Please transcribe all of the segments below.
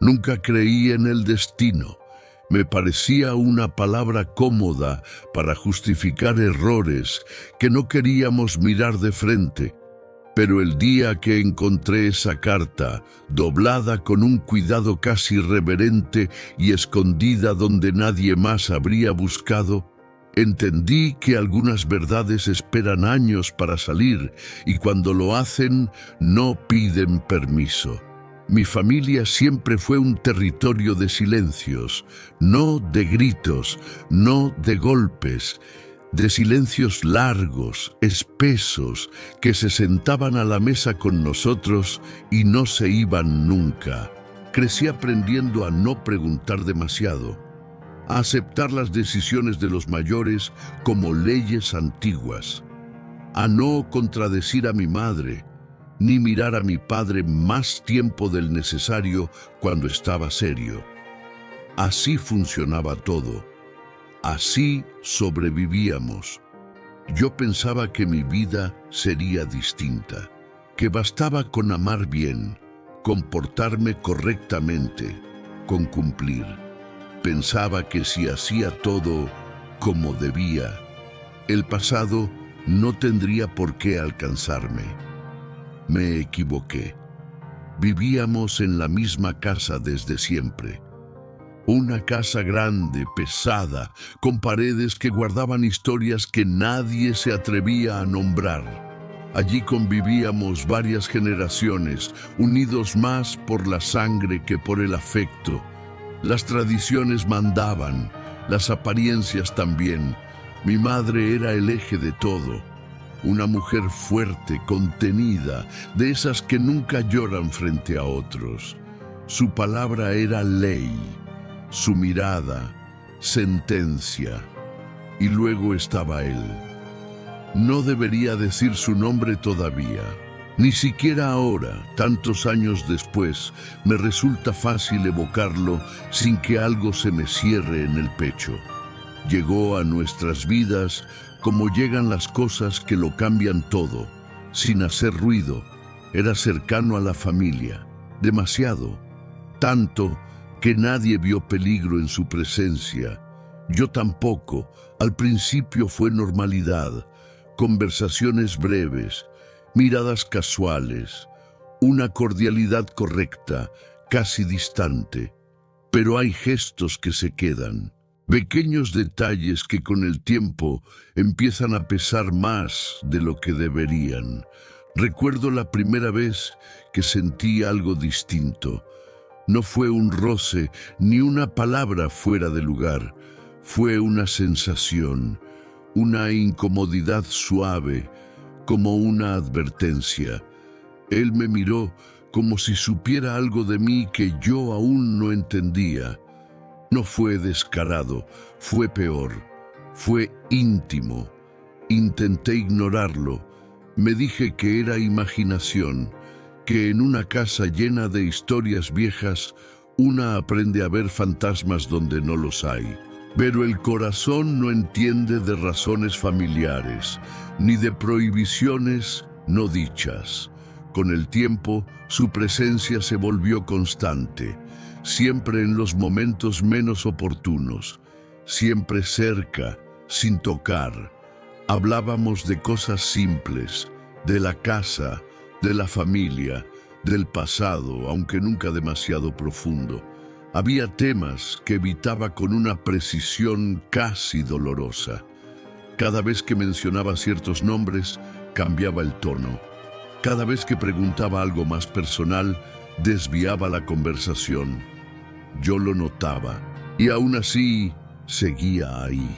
Nunca creí en el destino. Me parecía una palabra cómoda para justificar errores que no queríamos mirar de frente. Pero el día que encontré esa carta, doblada con un cuidado casi reverente y escondida donde nadie más habría buscado, entendí que algunas verdades esperan años para salir y cuando lo hacen no piden permiso. Mi familia siempre fue un territorio de silencios, no de gritos, no de golpes, de silencios largos, espesos, que se sentaban a la mesa con nosotros y no se iban nunca. Crecí aprendiendo a no preguntar demasiado, a aceptar las decisiones de los mayores como leyes antiguas, a no contradecir a mi madre, ni mirar a mi padre más tiempo del necesario cuando estaba serio. Así funcionaba todo. Así sobrevivíamos. Yo pensaba que mi vida sería distinta, que bastaba con amar bien, comportarme correctamente, con cumplir. Pensaba que si hacía todo como debía, el pasado no tendría por qué alcanzarme. Me equivoqué. Vivíamos en la misma casa desde siempre. Una casa grande, pesada, con paredes que guardaban historias que nadie se atrevía a nombrar. Allí convivíamos varias generaciones, unidos más por la sangre que por el afecto. Las tradiciones mandaban, las apariencias también. Mi madre era el eje de todo. Una mujer fuerte, contenida, de esas que nunca lloran frente a otros. Su palabra era ley, su mirada, sentencia. Y luego estaba él. No debería decir su nombre todavía. Ni siquiera ahora, tantos años después, me resulta fácil evocarlo sin que algo se me cierre en el pecho. Llegó a nuestras vidas como llegan las cosas que lo cambian todo, sin hacer ruido. Era cercano a la familia, demasiado, tanto que nadie vio peligro en su presencia. Yo tampoco. Al principio fue normalidad, conversaciones breves, miradas casuales, una cordialidad correcta, casi distante. Pero hay gestos que se quedan. Pequeños detalles que con el tiempo empiezan a pesar más de lo que deberían. Recuerdo la primera vez que sentí algo distinto. No fue un roce ni una palabra fuera de lugar. Fue una sensación, una incomodidad suave, como una advertencia. Él me miró como si supiera algo de mí que yo aún no entendía. No fue descarado, fue peor, fue íntimo. Intenté ignorarlo. Me dije que era imaginación, que en una casa llena de historias viejas, una aprende a ver fantasmas donde no los hay. Pero el corazón no entiende de razones familiares, ni de prohibiciones no dichas. Con el tiempo, su presencia se volvió constante. Siempre en los momentos menos oportunos, siempre cerca, sin tocar. Hablábamos de cosas simples, de la casa, de la familia, del pasado, aunque nunca demasiado profundo. Había temas que evitaba con una precisión casi dolorosa. Cada vez que mencionaba ciertos nombres, cambiaba el tono. Cada vez que preguntaba algo más personal, desviaba la conversación. Yo lo notaba, y aún así seguía ahí.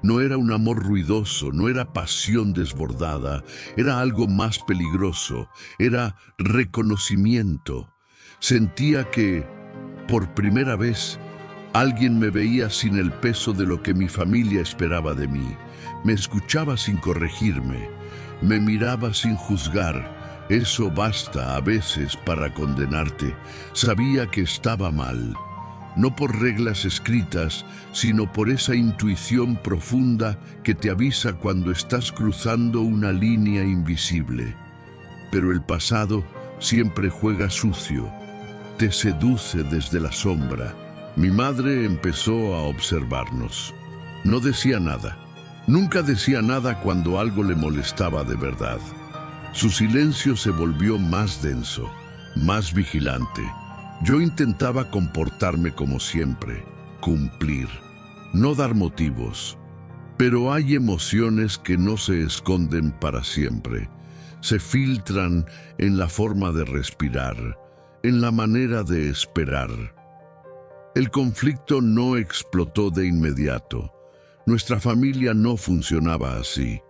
No era un amor ruidoso, no era pasión desbordada, era algo más peligroso, era reconocimiento. Sentía que, por primera vez, alguien me veía sin el peso de lo que mi familia esperaba de mí. Me escuchaba sin corregirme, me miraba sin juzgar. Eso basta a veces para condenarte. Sabía que estaba mal. No por reglas escritas, sino por esa intuición profunda que te avisa cuando estás cruzando una línea invisible. Pero el pasado siempre juega sucio. te seduce desde la sombra. Mi madre empezó a observarnos. No decía nada. Nunca decía nada cuando algo le molestaba de verdad. Su silencio se volvió más denso, más vigilante. Yo intentaba comportarme como siempre, cumplir, no dar motivos. Pero hay emociones que no se esconden para siempre. Se filtran en la forma de respirar, en la manera de esperar. El conflicto no explotó de inmediato. Nuestra familia no funcionaba así.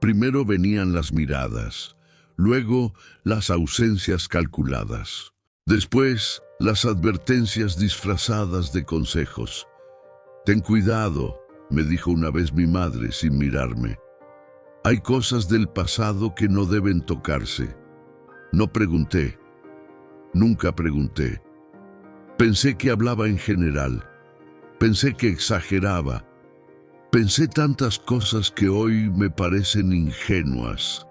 Primero venían las miradas, luego las ausencias calculadas. Después, las advertencias disfrazadas de consejos. «Ten cuidado», me dijo una vez mi madre sin mirarme. «Hay cosas del pasado que no deben tocarse». No pregunté. Nunca pregunté. Pensé que hablaba en general. Pensé que exageraba. Pensé tantas cosas que hoy me parecen ingenuas.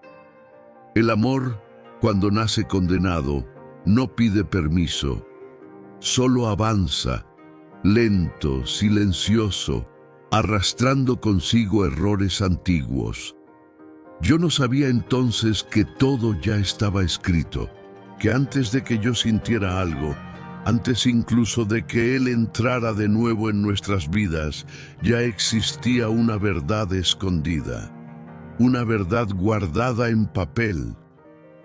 El amor, cuando nace condenado, no pide permiso. Solo avanza, lento, silencioso, arrastrando consigo errores antiguos. Yo no sabía entonces que todo ya estaba escrito, que antes de que yo sintiera algo, antes incluso de que Él entrara de nuevo en nuestras vidas, ya existía una verdad escondida, una verdad guardada en papel,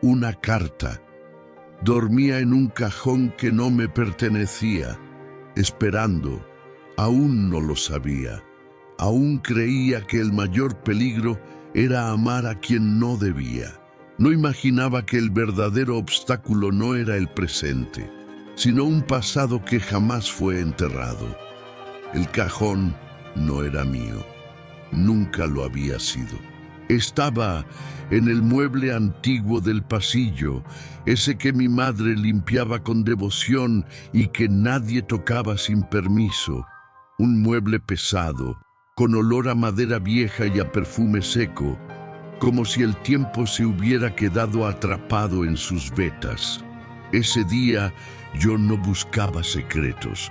una carta. Dormía en un cajón que no me pertenecía, esperando. Aún no lo sabía. Aún creía que el mayor peligro era amar a quien no debía. No imaginaba que el verdadero obstáculo no era el presente, sino un pasado que jamás fue enterrado. El cajón no era mío. Nunca lo había sido. Estaba en el mueble antiguo del pasillo, ese que mi madre limpiaba con devoción y que nadie tocaba sin permiso. Un mueble pesado, con olor a madera vieja y a perfume seco, como si el tiempo se hubiera quedado atrapado en sus vetas. Ese día yo no buscaba secretos,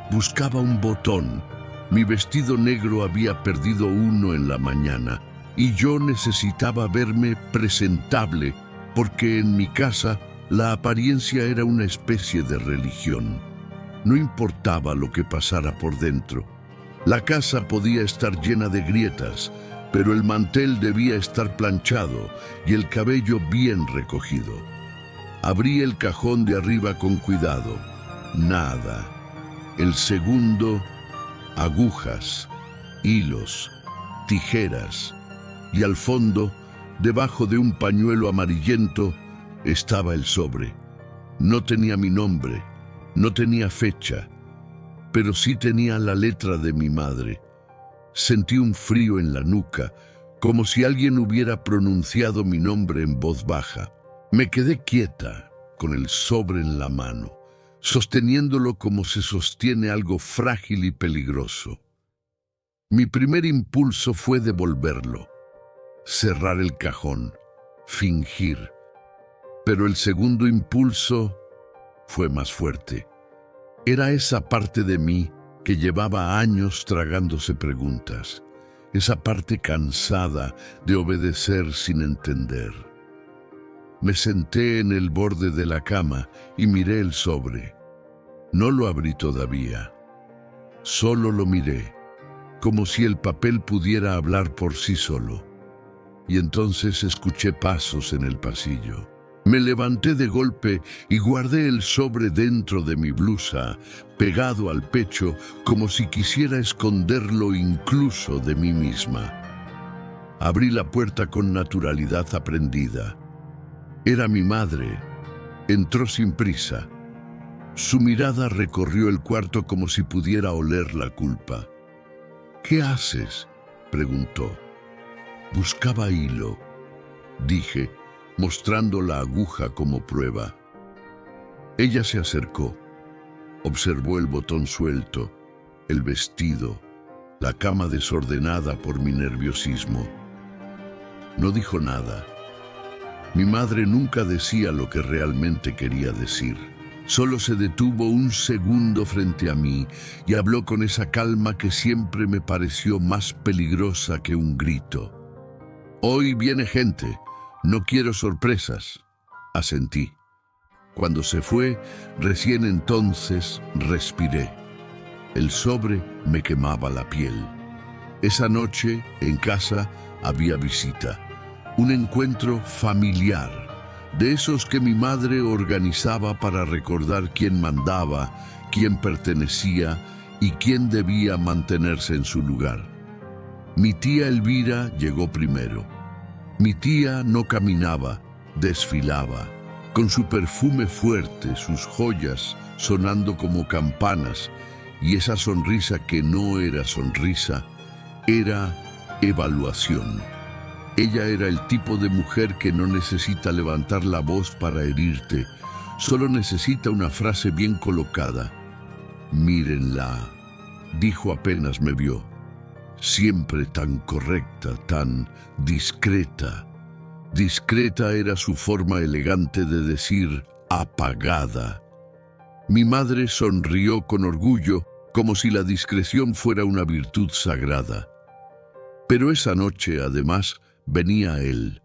buscaba un botón. Mi vestido negro había perdido uno en la mañana y yo necesitaba verme presentable porque en mi casa la apariencia era una especie de religión. No importaba lo que pasara por dentro. La casa podía estar llena de grietas, pero el mantel debía estar planchado y el cabello bien recogido. Abrí el cajón de arriba con cuidado. Nada. El segundo, agujas, hilos, tijeras, y al fondo, debajo de un pañuelo amarillento, estaba el sobre. No tenía mi nombre, no tenía fecha, pero sí tenía la letra de mi madre. Sentí un frío en la nuca, como si alguien hubiera pronunciado mi nombre en voz baja. Me quedé quieta, con el sobre en la mano, sosteniéndolo como se sostiene algo frágil y peligroso. Mi primer impulso fue devolverlo, cerrar el cajón, fingir. Pero el segundo impulso fue más fuerte. Era esa parte de mí que llevaba años tragándose preguntas, esa parte cansada de obedecer sin entender. Me senté en el borde de la cama y miré el sobre. No lo abrí todavía. Solo lo miré, como si el papel pudiera hablar por sí solo. Y entonces escuché pasos en el pasillo. Me levanté de golpe y guardé el sobre dentro de mi blusa, pegado al pecho, como si quisiera esconderlo incluso de mí misma. Abrí la puerta con naturalidad aprendida. Era mi madre. Entró sin prisa. Su mirada recorrió el cuarto como si pudiera oler la culpa. «¿Qué haces?», preguntó. «Buscaba hilo», dije, mostrando la aguja como prueba. Ella se acercó, observó el botón suelto, el vestido, la cama desordenada por mi nerviosismo. No dijo nada. Mi madre nunca decía lo que realmente quería decir, Solo se detuvo un segundo frente a mí y habló con esa calma que siempre me pareció más peligrosa que un grito. «Hoy viene gente, no quiero sorpresas», asentí. Cuando se fue, recién entonces respiré. El sobre me quemaba la piel. Esa noche, en casa, había visita. Un encuentro familiar, de esos que mi madre organizaba para recordar quién mandaba, quién pertenecía y quién debía mantenerse en su lugar. Mi tía Elvira llegó primero. Mi tía no caminaba, desfilaba, con su perfume fuerte, sus joyas sonando como campanas, y esa sonrisa que no era sonrisa, era evaluación. Ella era el tipo de mujer que no necesita levantar la voz para herirte, solo necesita una frase bien colocada. «Mírenla», dijo apenas me vio. Siempre tan correcta, tan discreta. Discreta era su forma elegante de decir apagada. Mi madre sonrió con orgullo, como si la discreción fuera una virtud sagrada. Pero esa noche, además, venía él.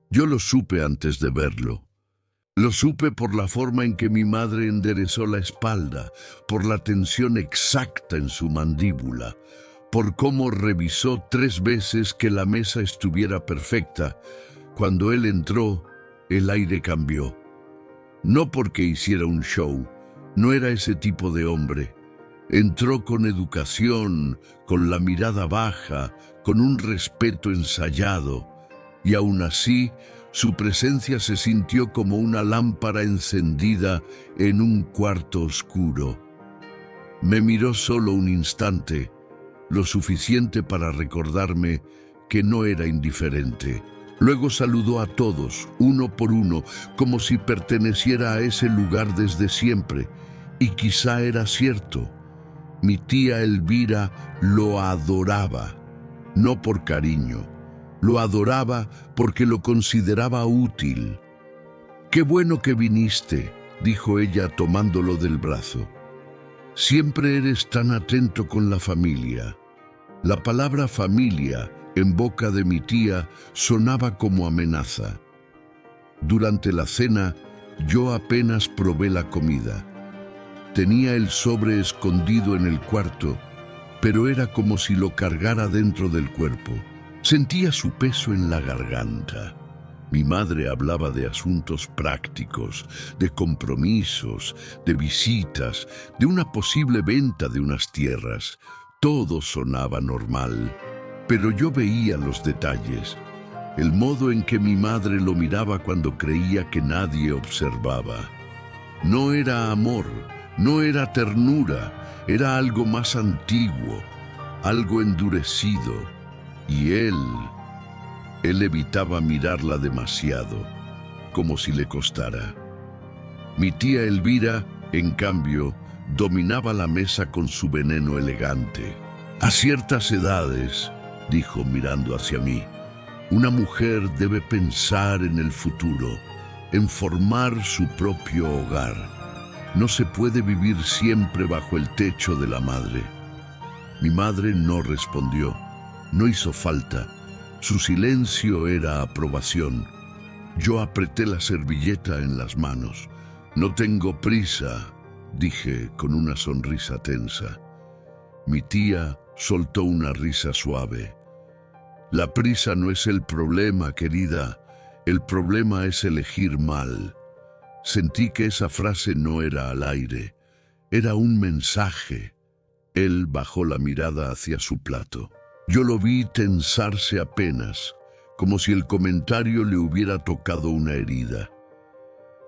Yo lo supe antes de verlo. Lo supe por la forma en que mi madre enderezó la espalda, por la tensión exacta en su mandíbula, por cómo revisó 3 veces que la mesa estuviera perfecta. Cuando él entró, el aire cambió. No porque hiciera un show, no era ese tipo de hombre. Entró con educación, con la mirada baja, con un respeto ensayado, y aún así, su presencia se sintió como una lámpara encendida en un cuarto oscuro. Me miró solo un instante, lo suficiente para recordarme que no era indiferente. Luego saludó a todos, uno por uno, como si perteneciera a ese lugar desde siempre, y quizá era cierto. Mi tía Elvira lo adoraba, no por cariño, lo adoraba porque lo consideraba útil. «Qué bueno que viniste», dijo ella tomándolo del brazo. «Siempre eres tan atento con la familia». La palabra familia, en boca de mi tía, sonaba como amenaza. Durante la cena, yo apenas probé la comida. Tenía el sobre escondido en el cuarto, pero era como si lo cargara dentro del cuerpo. Sentía su peso en la garganta. Mi madre hablaba de asuntos prácticos, de compromisos, de visitas, de una posible venta de unas tierras. Todo sonaba normal, pero yo veía los detalles. El modo en que mi madre lo miraba cuando creía que nadie observaba. No era amor, no era ternura, era algo más antiguo, algo endurecido. Y él evitaba mirarla demasiado, como si le costara. Mi tía Elvira, en cambio, dominaba la mesa con su veneno elegante. «A ciertas edades», dijo mirando hacia mí, «una mujer debe pensar en el futuro, en formar su propio hogar. No se puede vivir siempre bajo el techo de la madre». Mi madre no respondió, no hizo falta. Su silencio era aprobación. Yo apreté la servilleta en las manos. «No tengo prisa», dije con una sonrisa tensa. Mi tía soltó una risa suave. «La prisa no es el problema, querida. El problema es elegir mal». Sentí que esa frase no era al aire. Era un mensaje. Él bajó la mirada hacia su plato. Yo lo vi tensarse apenas, como si el comentario le hubiera tocado una herida.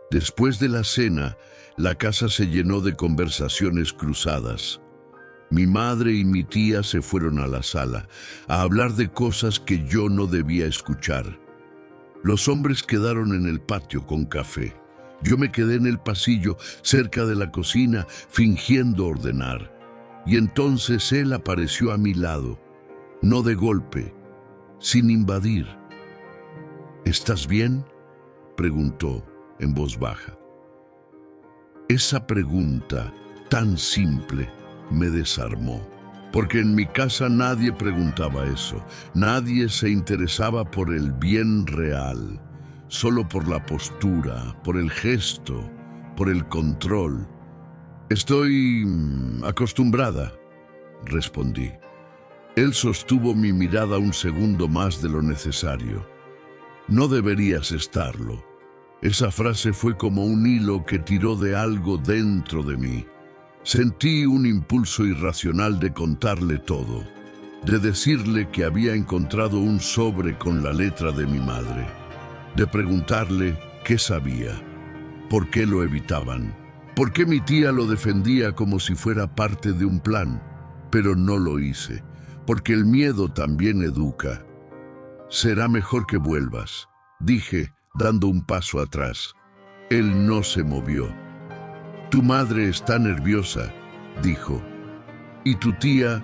Después de la cena, la casa se llenó de conversaciones cruzadas. Mi madre y mi tía se fueron a la sala, a hablar de cosas que yo no debía escuchar. Los hombres quedaron en el patio con café. Yo me quedé en el pasillo, cerca de la cocina, fingiendo ordenar. Y entonces él apareció a mi lado, no de golpe, sin invadir. «¿Estás bien?», preguntó en voz baja. Esa pregunta tan simple me desarmó, porque en mi casa nadie preguntaba eso, nadie se interesaba por el bien real, solo por la postura, por el gesto, por el control. Estoy acostumbrada, respondí. Él sostuvo mi mirada un segundo más de lo necesario. No deberías estarlo. Esa frase fue como un hilo que tiró de algo dentro de mí. Sentí un impulso irracional de contarle todo, de decirle que había encontrado un sobre con la letra de mi madre, de preguntarle qué sabía, por qué lo evitaban, por qué mi tía lo defendía como si fuera parte de un plan, pero no lo hice, porque el miedo también educa. Será mejor que vuelvas, dije, dando un paso atrás. Él no se movió. Tu madre está nerviosa, dijo, y tu tía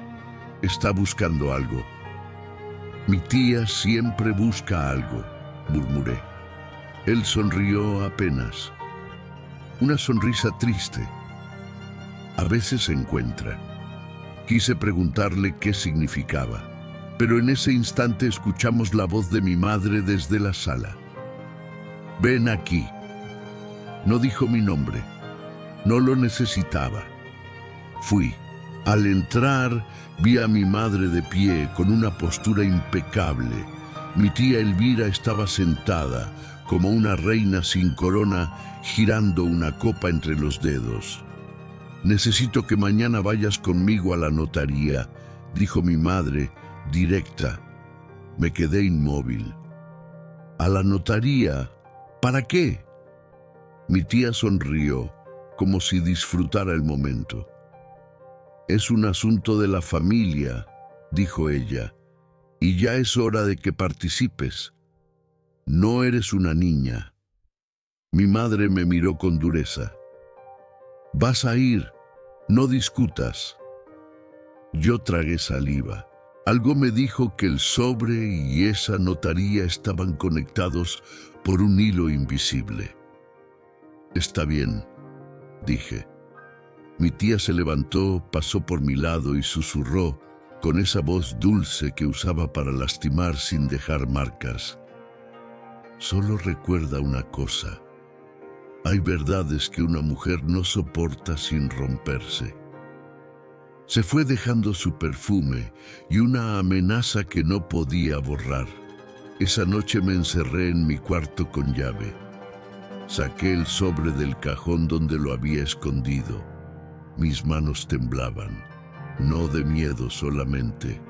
está buscando algo. Mi tía siempre busca algo, murmuré. Él sonrió apenas. Una sonrisa triste. A veces se encuentra. Quise preguntarle qué significaba, pero en ese instante escuchamos la voz de mi madre desde la sala. Ven aquí. No dijo mi nombre. No lo necesitaba. Fui. Al entrar, vi a mi madre de pie con una postura impecable. Mi tía Elvira estaba sentada, como una reina sin corona, girando una copa entre los dedos. Necesito que mañana vayas conmigo a la notaría, dijo mi madre, directa. Me quedé inmóvil. ¿A la notaría? ¿Para qué? Mi tía sonrió, como si disfrutara el momento. Es un asunto de la familia, dijo ella, y ya es hora de que participes. No eres una niña. Mi madre me miró con dureza. Vas a ir, no discutas. Yo tragué saliva. Algo me dijo que el sobre y esa notaría estaban conectados por un hilo invisible. Está bien, dije. Mi tía se levantó, pasó por mi lado y susurró con esa voz dulce que usaba para lastimar sin dejar marcas. Solo recuerda una cosa. Hay verdades que una mujer no soporta sin romperse. Se fue dejando su perfume y una amenaza que no podía borrar. Esa noche me encerré en mi cuarto con llave. Saqué el sobre del cajón donde lo había escondido. Mis manos temblaban, no de miedo solamente,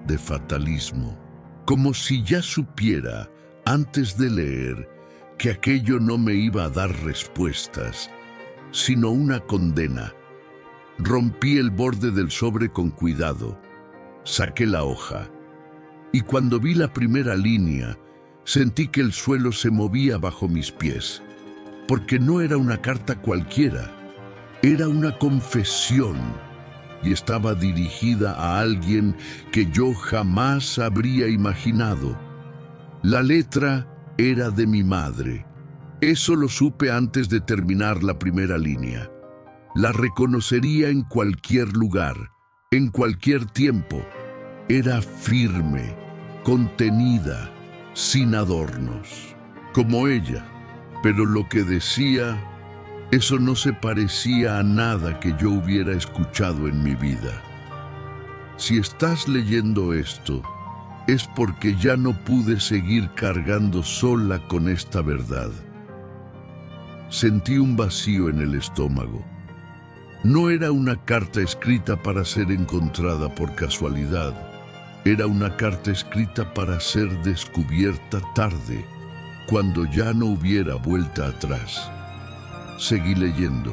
de fatalismo, como si ya supiera, antes de leer, que aquello no me iba a dar respuestas, sino una condena. Rompí el borde del sobre con cuidado, saqué la hoja, y cuando vi la primera línea, sentí que el suelo se movía bajo mis pies, porque no era una carta cualquiera. Era una confesión y estaba dirigida a alguien que yo jamás habría imaginado. La letra era de mi madre. Eso lo supe antes de terminar la primera línea. La reconocería en cualquier lugar, en cualquier tiempo. Era firme, contenida, sin adornos, como ella. Pero lo que decía, eso no se parecía a nada que yo hubiera escuchado en mi vida. Si estás leyendo esto, es porque ya no pude seguir cargando sola con esta verdad. Sentí un vacío en el estómago. No era una carta escrita para ser encontrada por casualidad. Era una carta escrita para ser descubierta tarde, cuando ya no hubiera vuelta atrás. Seguí leyendo.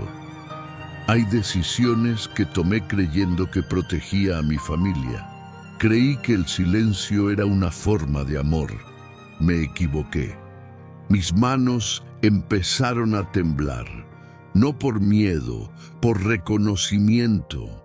Hay decisiones que tomé creyendo que protegía a mi familia. Creí que el silencio era una forma de amor. Me equivoqué. Mis manos empezaron a temblar, no por miedo, por reconocimiento.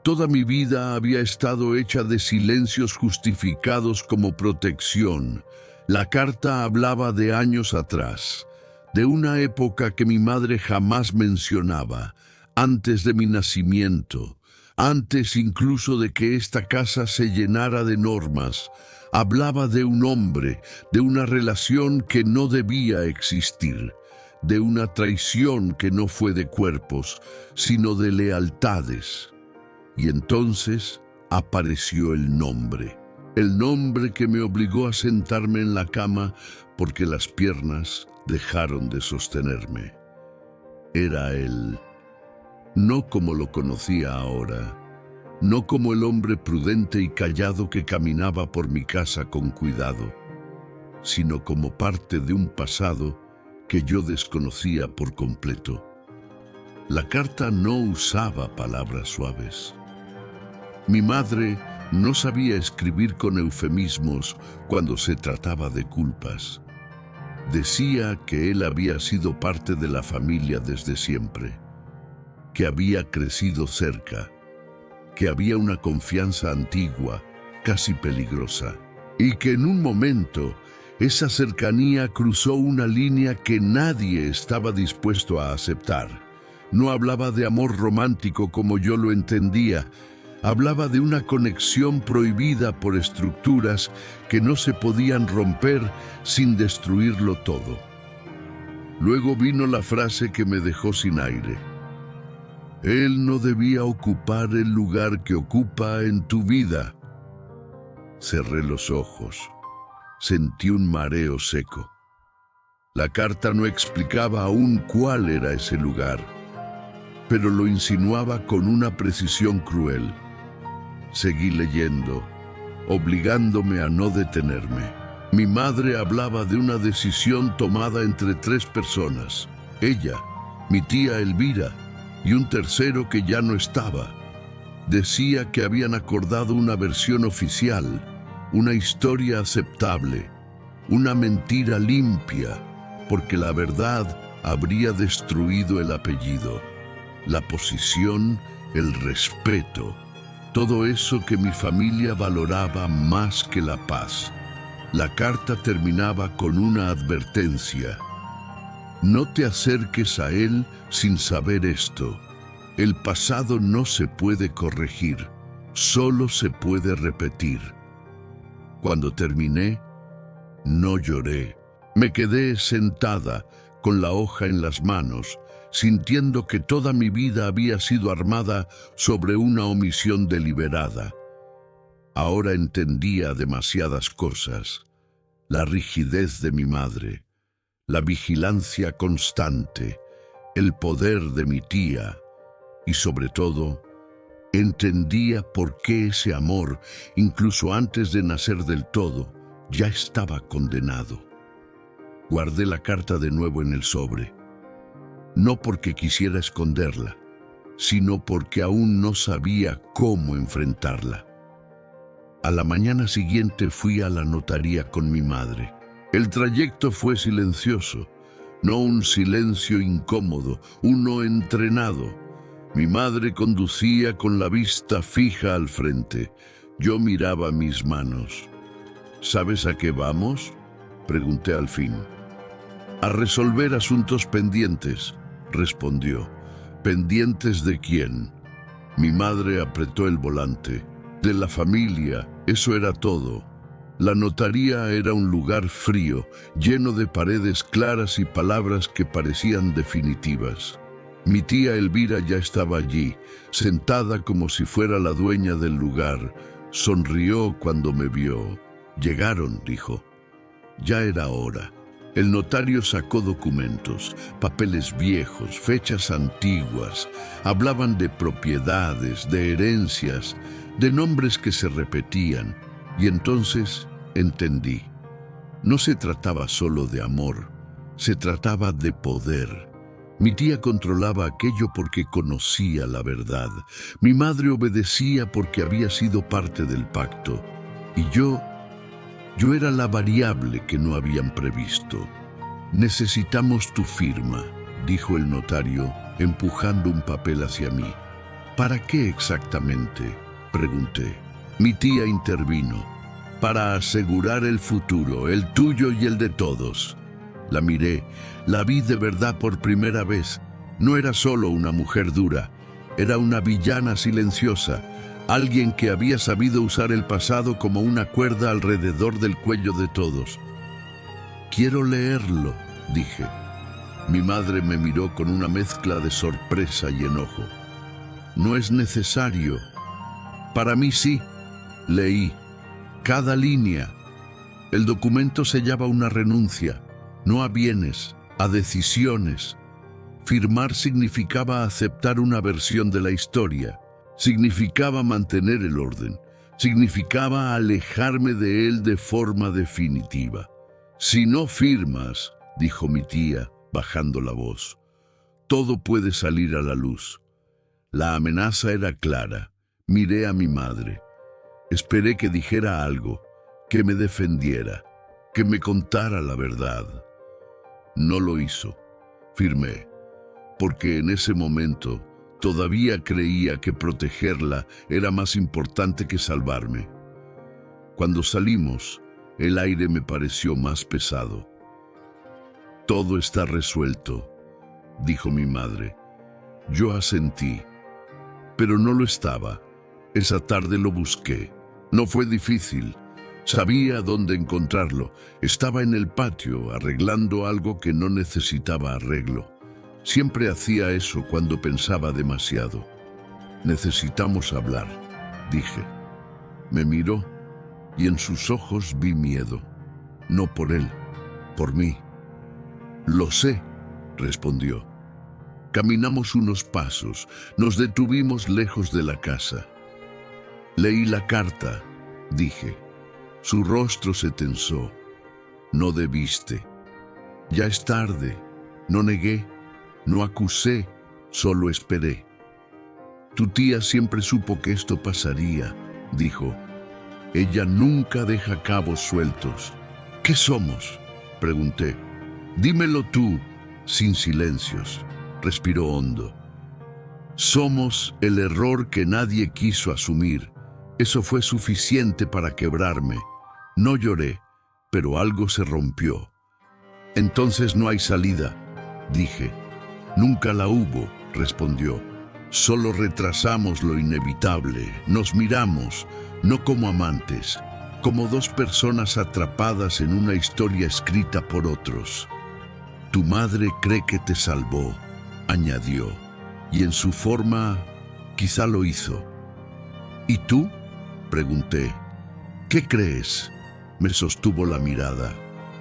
Toda mi vida había estado hecha de silencios justificados como protección. La carta hablaba de años atrás, de una época que mi madre jamás mencionaba, antes de mi nacimiento, antes incluso de que esta casa se llenara de normas. Hablaba de un hombre, de una relación que no debía existir, de una traición que no fue de cuerpos, sino de lealtades. Y entonces apareció el nombre que me obligó a sentarme en la cama porque las piernas dejaron de sostenerme. Era él, no como lo conocía ahora, no como el hombre prudente y callado que caminaba por mi casa con cuidado, sino como parte de un pasado que yo desconocía por completo. La carta no usaba palabras suaves. Mi madre no sabía escribir con eufemismos cuando se trataba de culpas. Decía que él había sido parte de la familia desde siempre, que había crecido cerca, que había una confianza antigua, casi peligrosa, y que en un momento esa cercanía cruzó una línea que nadie estaba dispuesto a aceptar. No hablaba de amor romántico como yo lo entendía, hablaba de una conexión prohibida por estructuras que no se podían romper sin destruirlo todo. Luego vino la frase que me dejó sin aire. Él no debía ocupar el lugar que ocupa en tu vida. Cerré los ojos. Sentí un mareo seco. La carta no explicaba aún cuál era ese lugar, pero lo insinuaba con una precisión cruel. Seguí leyendo, obligándome a no detenerme. Mi madre hablaba de una decisión tomada entre 3 personas. Ella, mi tía Elvira, y un tercero que ya no estaba. Decía que habían acordado una versión oficial, una historia aceptable, una mentira limpia, porque la verdad habría destruido el apellido, la posición, el respeto, todo eso que mi familia valoraba más que la paz. La carta terminaba con una advertencia. No te acerques a él sin saber esto. El pasado no se puede corregir, solo se puede repetir. Cuando terminé, no lloré. Me quedé sentada, con la hoja en las manos, sintiendo que toda mi vida había sido armada sobre una omisión deliberada. Ahora entendía demasiadas cosas. La rigidez de mi madre, la vigilancia constante, el poder de mi tía y, sobre todo, entendía por qué ese amor, incluso antes de nacer del todo, ya estaba condenado. Guardé la carta de nuevo en el sobre, no porque quisiera esconderla, sino porque aún no sabía cómo enfrentarla. A la mañana siguiente fui a la notaría con mi madre. El trayecto fue silencioso, no un silencio incómodo, uno entrenado. Mi madre conducía con la vista fija al frente. Yo miraba mis manos. ¿Sabes a qué vamos?, pregunté al fin. A resolver asuntos pendientes, respondió. ¿Pendientes de quién? Mi madre apretó el volante. De la familia, eso era todo. La notaría era un lugar frío, lleno de paredes claras y palabras que parecían definitivas. Mi tía Elvira ya estaba allí, sentada como si fuera la dueña del lugar. Sonrió cuando me vio. Llegaron, dijo. Ya era hora. El notario sacó documentos, papeles viejos, fechas antiguas. Hablaban de propiedades, de herencias, de nombres que se repetían. Y entonces entendí. No se trataba solo de amor, se trataba de poder. Mi tía controlaba aquello porque conocía la verdad. Mi madre obedecía porque había sido parte del pacto. Y yo era la variable que no habían previsto. Necesitamos tu firma, dijo el notario, empujando un papel hacia mí. ¿Para qué exactamente?, pregunté. Mi tía intervino. Para asegurar el futuro, el tuyo y el de todos. La miré, la vi de verdad por primera vez. No era solo una mujer dura, era una villana silenciosa, alguien que había sabido usar el pasado como una cuerda alrededor del cuello de todos. «Quiero leerlo», dije. Mi madre me miró con una mezcla de sorpresa y enojo. «No es necesario». «Para mí sí». Leí. Cada línea. El documento sellaba una renuncia, no a bienes, a decisiones. Firmar significaba aceptar una versión de la historia, significaba mantener el orden, significaba alejarme de él de forma definitiva. «Si no firmas», dijo mi tía, bajando la voz, «todo puede salir a la luz». La amenaza era clara. Miré a mi madre. Esperé que dijera algo, que me defendiera, que me contara la verdad. No lo hizo. Firmé, porque en ese momento todavía creía que protegerla era más importante que salvarme. Cuando salimos, el aire me pareció más pesado. «Todo está resuelto», dijo mi madre. Yo asentí, pero no lo estaba. Esa tarde lo busqué. No fue difícil. Sabía dónde encontrarlo. Estaba en el patio arreglando algo que no necesitaba arreglo. Siempre hacía eso cuando pensaba demasiado. «Necesitamos hablar», dije. Me miró y en sus ojos vi miedo. No por él, por mí. «Lo sé», respondió. Caminamos unos pasos, nos detuvimos lejos de la casa. «Leí la carta», dije. Su rostro se tensó. «No debiste». «Ya es tarde». No negué, no acusé, solo esperé. «Tu tía siempre supo que esto pasaría», dijo. «Ella nunca deja cabos sueltos». «¿Qué somos?», pregunté. «Dímelo tú», sin silencios. Respiró hondo. «Somos el error que nadie quiso asumir». Eso fue suficiente para quebrarme. No lloré, pero algo se rompió. «Entonces no hay salida», dije. «Nunca la hubo», respondió. «Solo retrasamos lo inevitable. Nos miramos, no como amantes, como dos personas atrapadas en una historia escrita por otros». «Tu madre cree que te salvó», añadió, y en su forma quizá lo hizo. «¿Y tú?», pregunté. «¿Qué crees?», me sostuvo la mirada.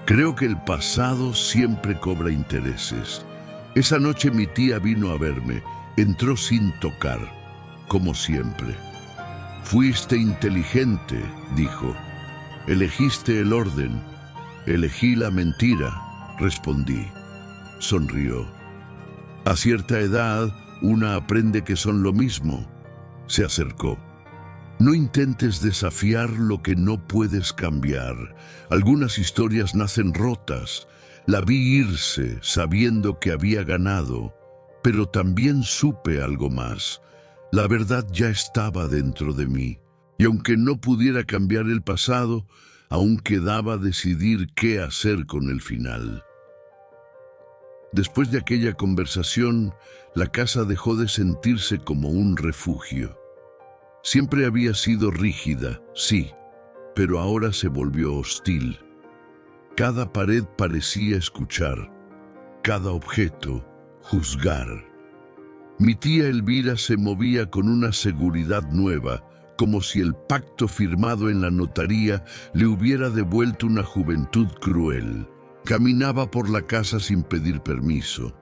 «Creo que el pasado siempre cobra intereses». Esa noche mi tía vino a verme, entró sin tocar, como siempre. «Fuiste inteligente», dijo. «Elegiste el orden». «Elegí la mentira», respondí. Sonrió. «A cierta edad, una aprende que son lo mismo». Se acercó. «No intentes desafiar lo que no puedes cambiar. Algunas historias nacen rotas. La vi irse sabiendo que había ganado, pero también supe algo más. La verdad ya estaba dentro de mí, y aunque no pudiera cambiar el pasado, aún quedaba decidir qué hacer con el final». Después de aquella conversación, la casa dejó de sentirse como un refugio. Siempre había sido rígida, sí, pero ahora se volvió hostil. Cada pared parecía escuchar, cada objeto juzgar. Mi tía Elvira se movía con una seguridad nueva, como si el pacto firmado en la notaría le hubiera devuelto una juventud cruel. Caminaba por la casa sin pedir permiso,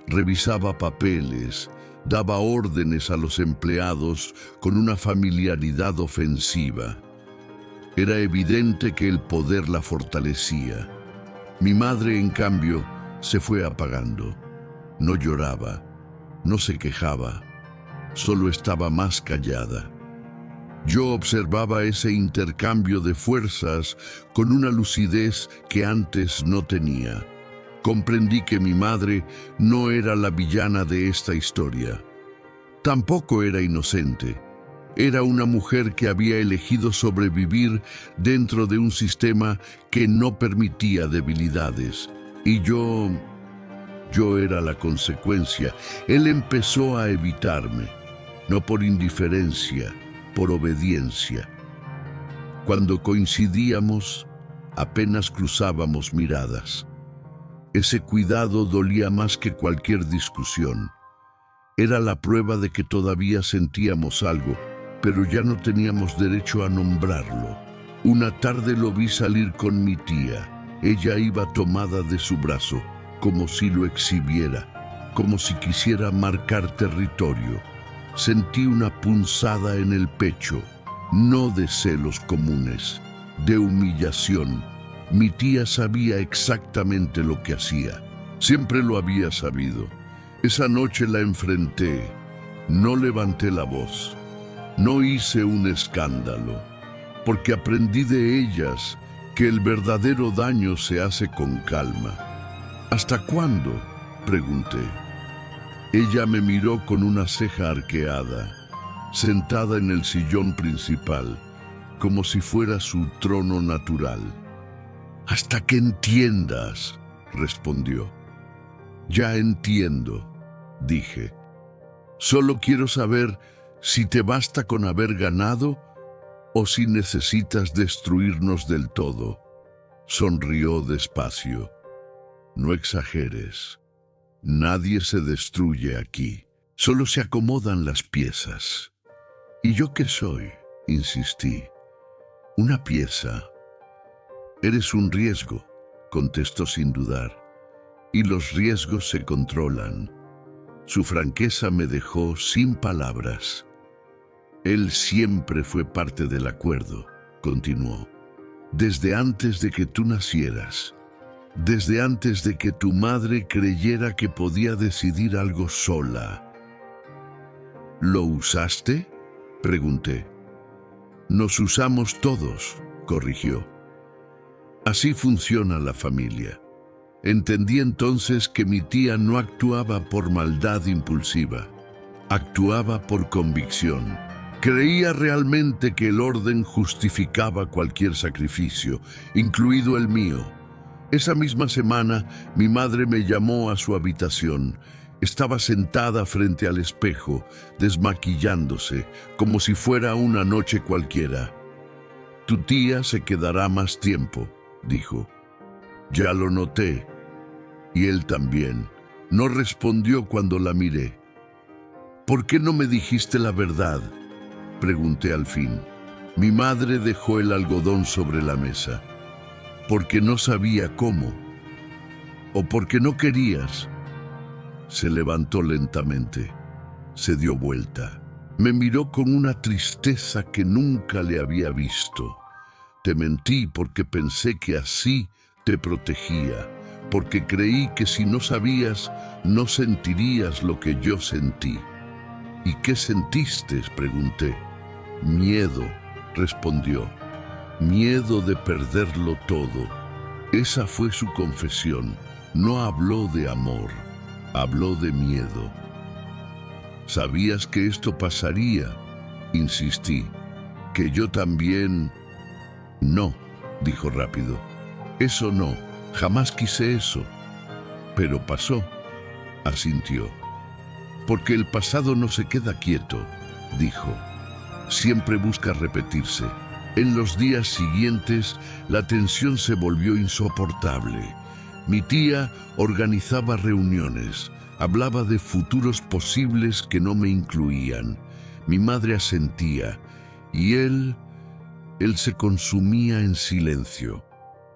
revisaba papeles, daba órdenes a los empleados con una familiaridad ofensiva. Era evidente que el poder la fortalecía. Mi madre, en cambio, se fue apagando. No lloraba, no se quejaba, solo estaba más callada. Yo observaba ese intercambio de fuerzas con una lucidez que antes no tenía. Comprendí que mi madre no era la villana de esta historia. Tampoco era inocente. Era una mujer que había elegido sobrevivir dentro de un sistema que no permitía debilidades. Y yo era la consecuencia. Él empezó a evitarme, no por indiferencia, por obediencia. Cuando coincidíamos, apenas cruzábamos miradas. Ese cuidado dolía más que cualquier discusión. Era la prueba de que todavía sentíamos algo, pero ya no teníamos derecho a nombrarlo. Una tarde lo vi salir con mi tía. Ella iba tomada de su brazo, como si lo exhibiera, como si quisiera marcar territorio. Sentí una punzada en el pecho, no de celos comunes, de humillación. Mi tía sabía exactamente lo que hacía. Siempre lo había sabido. Esa noche la enfrenté. No levanté la voz. No hice un escándalo, porque aprendí de ellas que el verdadero daño se hace con calma. ¿Hasta cuándo?, pregunté. Ella me miró con una ceja arqueada, sentada en el sillón principal, como si fuera su trono natural. «Hasta que entiendas», respondió. «Ya entiendo», dije. «Solo quiero saber si te basta con haber ganado o si necesitas destruirnos del todo». Sonrió despacio. «No exageres. Nadie se destruye aquí. Solo se acomodan las piezas». «¿Y yo qué soy?», insistí. «Una pieza». «Eres un riesgo», contestó sin dudar. «Y los riesgos se controlan». Su franqueza me dejó sin palabras. «Él siempre fue parte del acuerdo», continuó. «Desde antes de que tú nacieras. Desde antes de que tu madre creyera que podía decidir algo sola». «¿Lo usaste?», pregunté. «Nos usamos todos», corrigió. «Así funciona la familia». Entendí entonces que mi tía no actuaba por maldad impulsiva. Actuaba por convicción. Creía realmente que el orden justificaba cualquier sacrificio, incluido el mío. Esa misma semana, mi madre me llamó a su habitación. Estaba sentada frente al espejo, desmaquillándose, como si fuera una noche cualquiera. «Tu tía se quedará más tiempo», dijo. «Ya lo noté». Y él también. No respondió cuando la miré. «¿Por qué no me dijiste la verdad?», pregunté al fin. Mi madre dejó el algodón sobre la mesa. «Porque no sabía cómo». «¿O porque no querías?». Se levantó lentamente. Se dio vuelta. Me miró con una tristeza que nunca le había visto. «Te mentí porque pensé que así te protegía, porque creí que si no sabías, no sentirías lo que yo sentí». «¿Y qué sentiste?», pregunté. «Miedo», respondió. «Miedo de perderlo todo». Esa fue su confesión. No habló de amor, habló de miedo. «¿Sabías que esto pasaría?», insistí. «Que yo también...». «No», dijo rápido. «Eso no. Jamás quise eso». «Pero pasó», asintió. «Porque el pasado no se queda quieto», dijo. «Siempre busca repetirse». En los días siguientes, la tensión se volvió insoportable. Mi tía organizaba reuniones, hablaba de futuros posibles que no me incluían. Mi madre asentía, y él se consumía en silencio.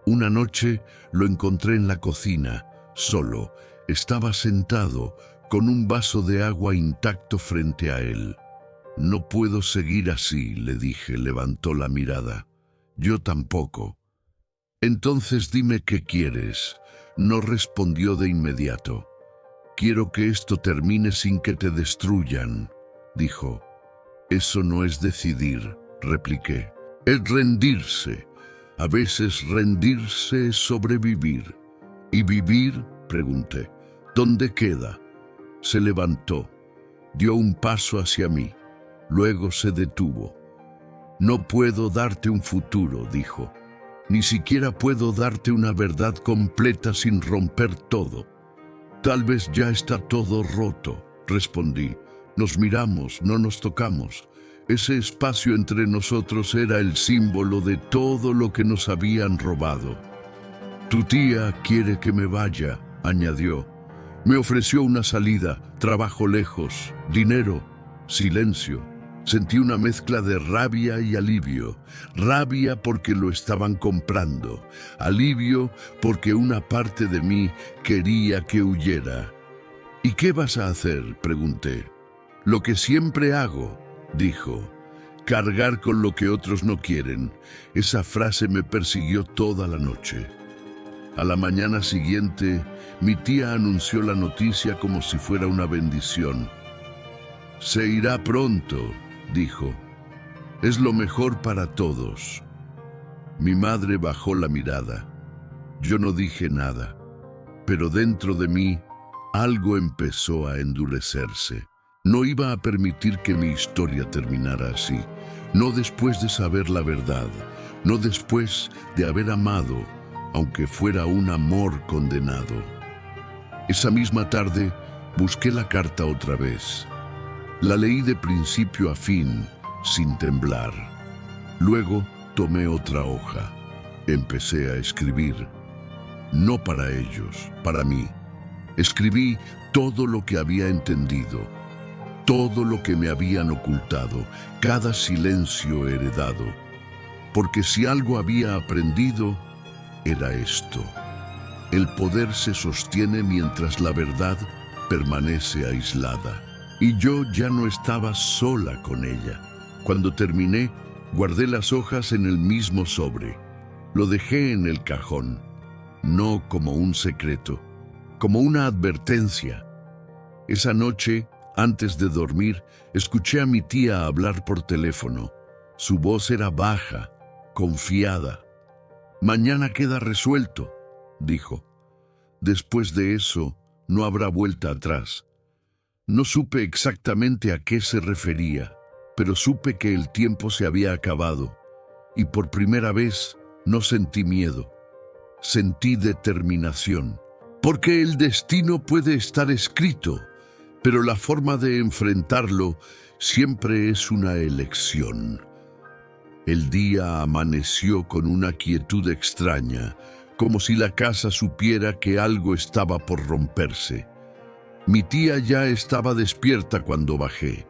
Una noche lo encontré en la cocina, solo. Estaba sentado, con un vaso de agua intacto frente a él. «No puedo seguir así», le dije. Levantó la mirada. «Yo tampoco». «Entonces dime qué quieres». No respondió de inmediato. «Quiero que esto termine sin que te destruyan», dijo. «Eso no es decidir», repliqué. «Es rendirse. A veces rendirse es sobrevivir». «¿Y vivir?», pregunté. «¿Dónde queda?». Se levantó. Dio un paso hacia mí. Luego se detuvo. «No puedo darte un futuro», dijo. Ni siquiera puedo darte una verdad completa sin romper todo. Tal vez ya está todo roto, respondí. Nos miramos, no nos tocamos. Ese espacio entre nosotros era el símbolo de todo lo que nos habían robado. Tu tía quiere que me vaya, añadió. Me ofreció una salida, trabajo lejos, dinero, silencio. Sentí una mezcla de rabia y alivio. Rabia porque lo estaban comprando. Alivio porque una parte de mí quería que huyera. ¿Y qué vas a hacer?, pregunté. Lo que siempre hago, dijo. Cargar con lo que otros no quieren. Esa frase me persiguió toda la noche. A la mañana siguiente, mi tía anunció la noticia como si fuera una bendición. Se irá pronto, dijo. Es lo mejor para todos. Mi madre bajó la mirada. Yo no dije nada, pero dentro de mí algo empezó a endurecerse. No iba a permitir que mi historia terminara así. No después de saber la verdad, no después de haber amado, aunque fuera un amor condenado. Esa misma tarde busqué la carta otra vez. La leí de principio a fin, sin temblar. Luego tomé otra hoja. Empecé a escribir. No para ellos, para mí. Escribí todo lo que había entendido, todo lo que me habían ocultado, cada silencio heredado. Porque si algo había aprendido, era esto. El poder se sostiene mientras la verdad permanece aislada. Y yo ya no estaba sola con ella. Cuando terminé, guardé las hojas en el mismo sobre. Lo dejé en el cajón, no como un secreto, como una advertencia. Esa noche, antes de dormir, escuché a mi tía hablar por teléfono. Su voz era baja, confiada. Mañana queda resuelto, dijo. Después de eso, no habrá vuelta atrás. No supe exactamente a qué se refería, pero supe que el tiempo se había acabado, y por primera vez no sentí miedo. Sentí determinación, porque el destino puede estar escrito, pero la forma de enfrentarlo siempre es una elección. El día amaneció con una quietud extraña, como si la casa supiera que algo estaba por romperse. Mi tía ya estaba despierta cuando bajé,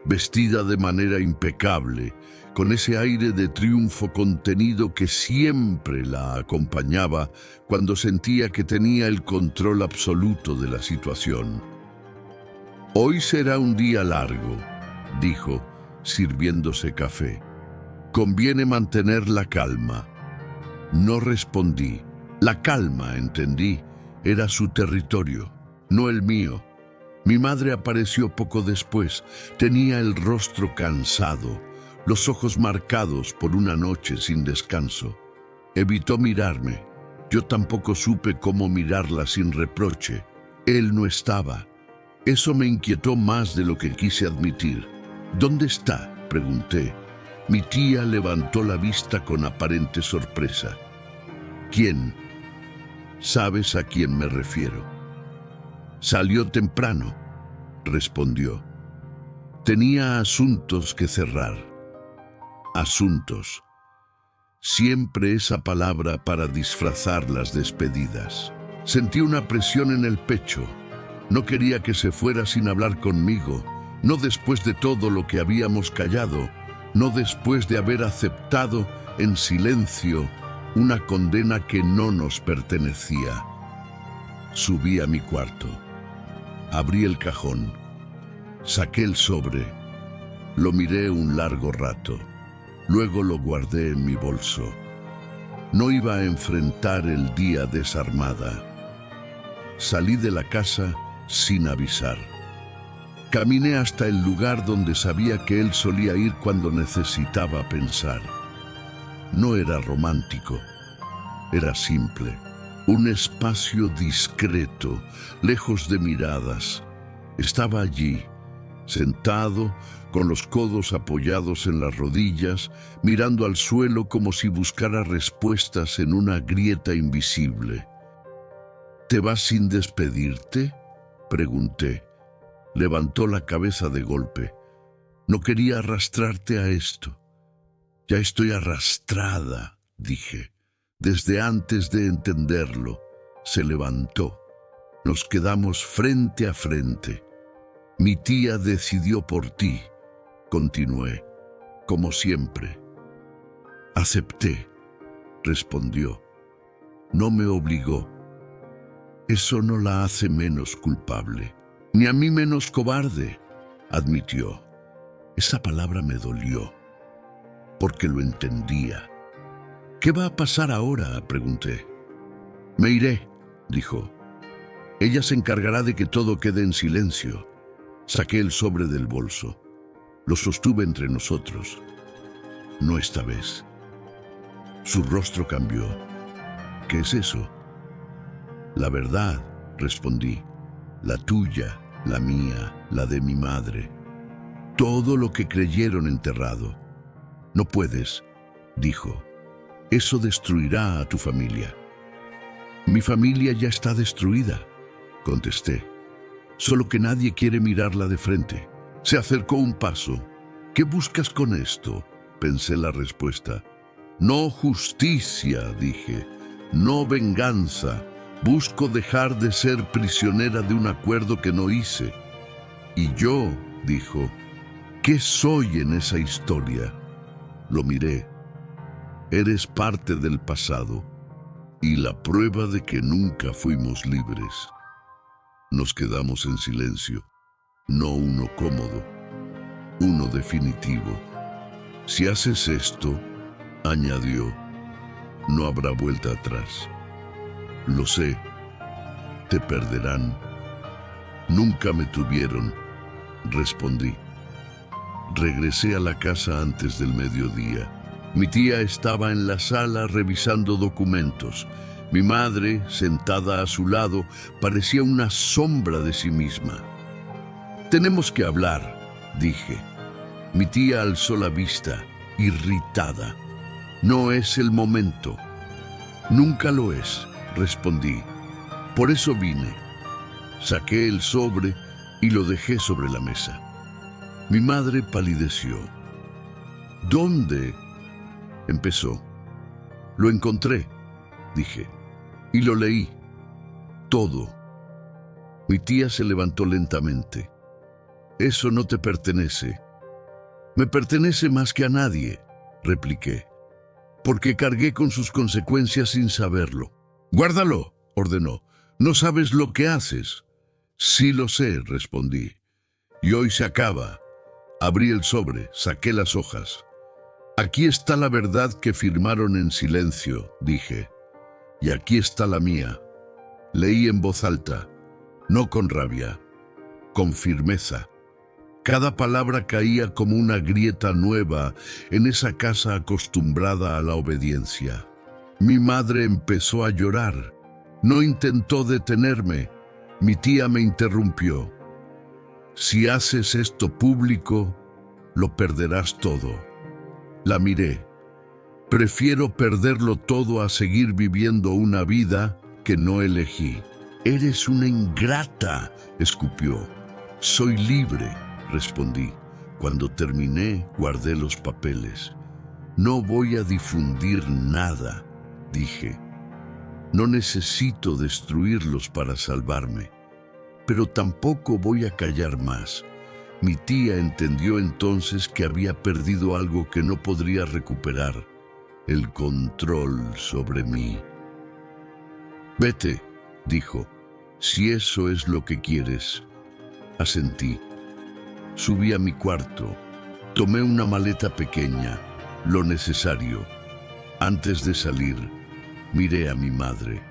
vestida de manera impecable, con ese aire de triunfo contenido que siempre la acompañaba cuando sentía que tenía el control absoluto de la situación. Hoy será un día largo, dijo, sirviéndose café. Conviene mantener la calma. No respondí. La calma, entendí, era su territorio, no el mío. Mi madre apareció poco después. Tenía el rostro cansado, los ojos marcados por una noche sin descanso. Evitó mirarme. Yo tampoco supe cómo mirarla sin reproche. Él no estaba. Eso me inquietó más de lo que quise admitir. ¿Dónde está?, pregunté. Mi tía levantó la vista con aparente sorpresa. ¿Quién? ¿Sabes a quién me refiero? Salió temprano, respondió. Tenía asuntos que cerrar. Asuntos. Siempre esa palabra para disfrazar las despedidas. Sentí una presión en el pecho. No quería que se fuera sin hablar conmigo, no después de todo lo que habíamos callado, no después de haber aceptado en silencio una condena que no nos pertenecía. Subí a mi cuarto. Abrí el cajón. Saqué el sobre. Lo miré un largo rato. Luego lo guardé en mi bolso. No iba a enfrentar el día desarmada. Salí de la casa sin avisar. Caminé hasta el lugar donde sabía que él solía ir cuando necesitaba pensar. No era romántico, era simple. Un espacio discreto, lejos de miradas. Estaba allí, sentado, con los codos apoyados en las rodillas, mirando al suelo como si buscara respuestas en una grieta invisible. ¿Te vas sin despedirte?, pregunté. Levantó la cabeza de golpe. No quería arrastrarte a esto. Ya estoy arrastrada, dije. Desde antes de entenderlo, se levantó. Nos quedamos frente a frente. Mi tía decidió por ti, continué, como siempre. Acepté, respondió. No me obligó. Eso no la hace menos culpable, ni a mí menos cobarde, admitió. Esa palabra me dolió, porque lo entendía. ¿Qué va a pasar ahora?, pregunté. Me iré, dijo. Ella se encargará de que todo quede en silencio. Saqué el sobre del bolso. Lo sostuve entre nosotros. No esta vez. Su rostro cambió. ¿Qué es eso? La verdad, respondí. La tuya, la mía, la de mi madre. Todo lo que creyeron enterrado. No puedes, dijo. Eso destruirá a tu familia. Mi familia ya está destruida, contesté. Solo que nadie quiere mirarla de frente. Se acercó un paso. ¿Qué buscas con esto?, pensé la respuesta. No justicia, dije. No venganza. Busco dejar de ser prisionera de un acuerdo que no hice. Y yo, dijo, ¿qué soy en esa historia? Lo miré. Eres parte del pasado y la prueba de que nunca fuimos libres. Nos quedamos en silencio, no uno cómodo, uno definitivo. Si haces esto, añadió, no habrá vuelta atrás. Lo sé, te perderán. Nunca me tuvieron, respondí. Regresé a la casa antes del mediodía. Mi tía estaba en la sala revisando documentos. Mi madre, sentada a su lado, parecía una sombra de sí misma. Tenemos que hablar, dije. Mi tía alzó la vista, irritada. No es el momento. Nunca lo es, respondí. Por eso vine. Saqué el sobre y lo dejé sobre la mesa. Mi madre palideció. ¿Dónde?, empezó. Lo encontré, dije, y lo leí. Todo. Mi tía se levantó lentamente. Eso no te pertenece. Me pertenece más que a nadie, repliqué, porque cargué con sus consecuencias sin saberlo. Guárdalo, ordenó. No sabes lo que haces. Sí lo sé, respondí. Y hoy se acaba. Abrí el sobre, saqué las hojas. Aquí está la verdad que firmaron en silencio, dije. Y aquí está la mía. Leí en voz alta, no con rabia, con firmeza. Cada palabra caía como una grieta nueva en esa casa acostumbrada a la obediencia. Mi madre empezó a llorar. No intentó detenerme. Mi tía me interrumpió. Si haces esto público, lo perderás todo. La miré. Prefiero perderlo todo a seguir viviendo una vida que no elegí. Eres una ingrata, escupió. Soy libre, respondí. Cuando terminé, guardé los papeles. No voy a difundir nada, dije. No necesito destruirlos para salvarme, pero tampoco voy a callar más. Mi tía entendió entonces que había perdido algo que no podría recuperar, el control sobre mí. Vete, dijo, si eso es lo que quieres. Asentí. Subí a mi cuarto. Tomé una maleta pequeña, lo necesario. Antes de salir, miré a mi madre.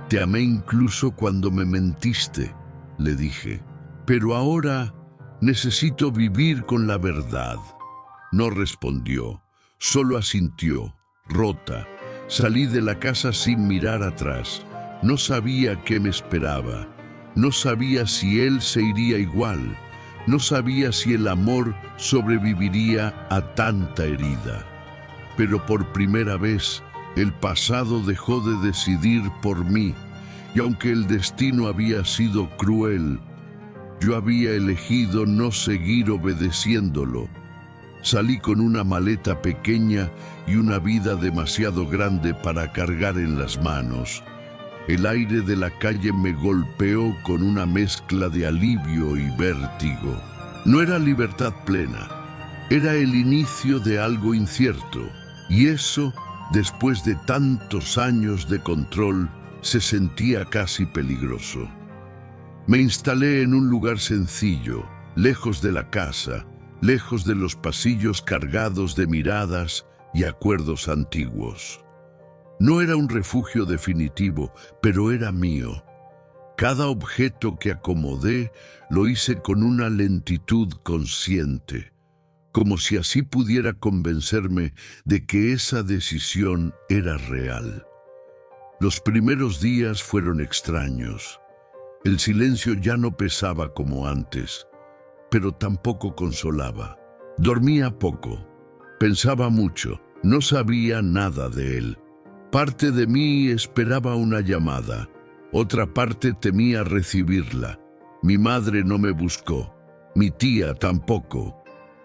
Te amé incluso cuando me mentiste, le dije, pero ahora necesito vivir con la verdad. No respondió, solo asintió, rota. Salí de la casa sin mirar atrás. No sabía qué me esperaba. No sabía si él se iría igual, No sabía si el amor sobreviviría a tanta herida. Pero por primera vez, el pasado dejó de decidir por mí, y aunque el destino había sido cruel, yo había elegido no seguir obedeciéndolo. Salí con una maleta pequeña y una vida demasiado grande para cargar en las manos. El aire de la calle me golpeó con una mezcla de alivio y vértigo. No era libertad plena, era el inicio de algo incierto, y eso, después de tantos años de control, se sentía casi peligroso. Me instalé en un lugar sencillo, lejos de la casa, lejos de los pasillos cargados de miradas y acuerdos antiguos. No era un refugio definitivo, pero era mío. Cada objeto que acomodé lo hice con una lentitud consciente, como si así pudiera convencerme de que esa decisión era real. Los primeros días fueron extraños. El silencio ya no pesaba como antes, pero tampoco consolaba. Dormía poco, pensaba mucho, no sabía nada de él. Parte de mí esperaba una llamada, otra parte temía recibirla. Mi madre no me buscó, mi tía tampoco.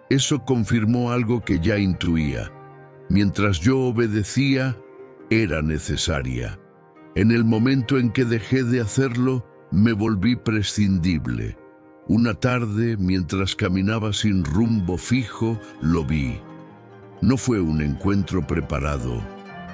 Eso confirmó algo que ya intuía. Mientras yo obedecía, era necesaria. En el momento en que dejé de hacerlo, me volví prescindible. Una tarde, mientras caminaba sin rumbo fijo, lo vi. No fue un encuentro preparado.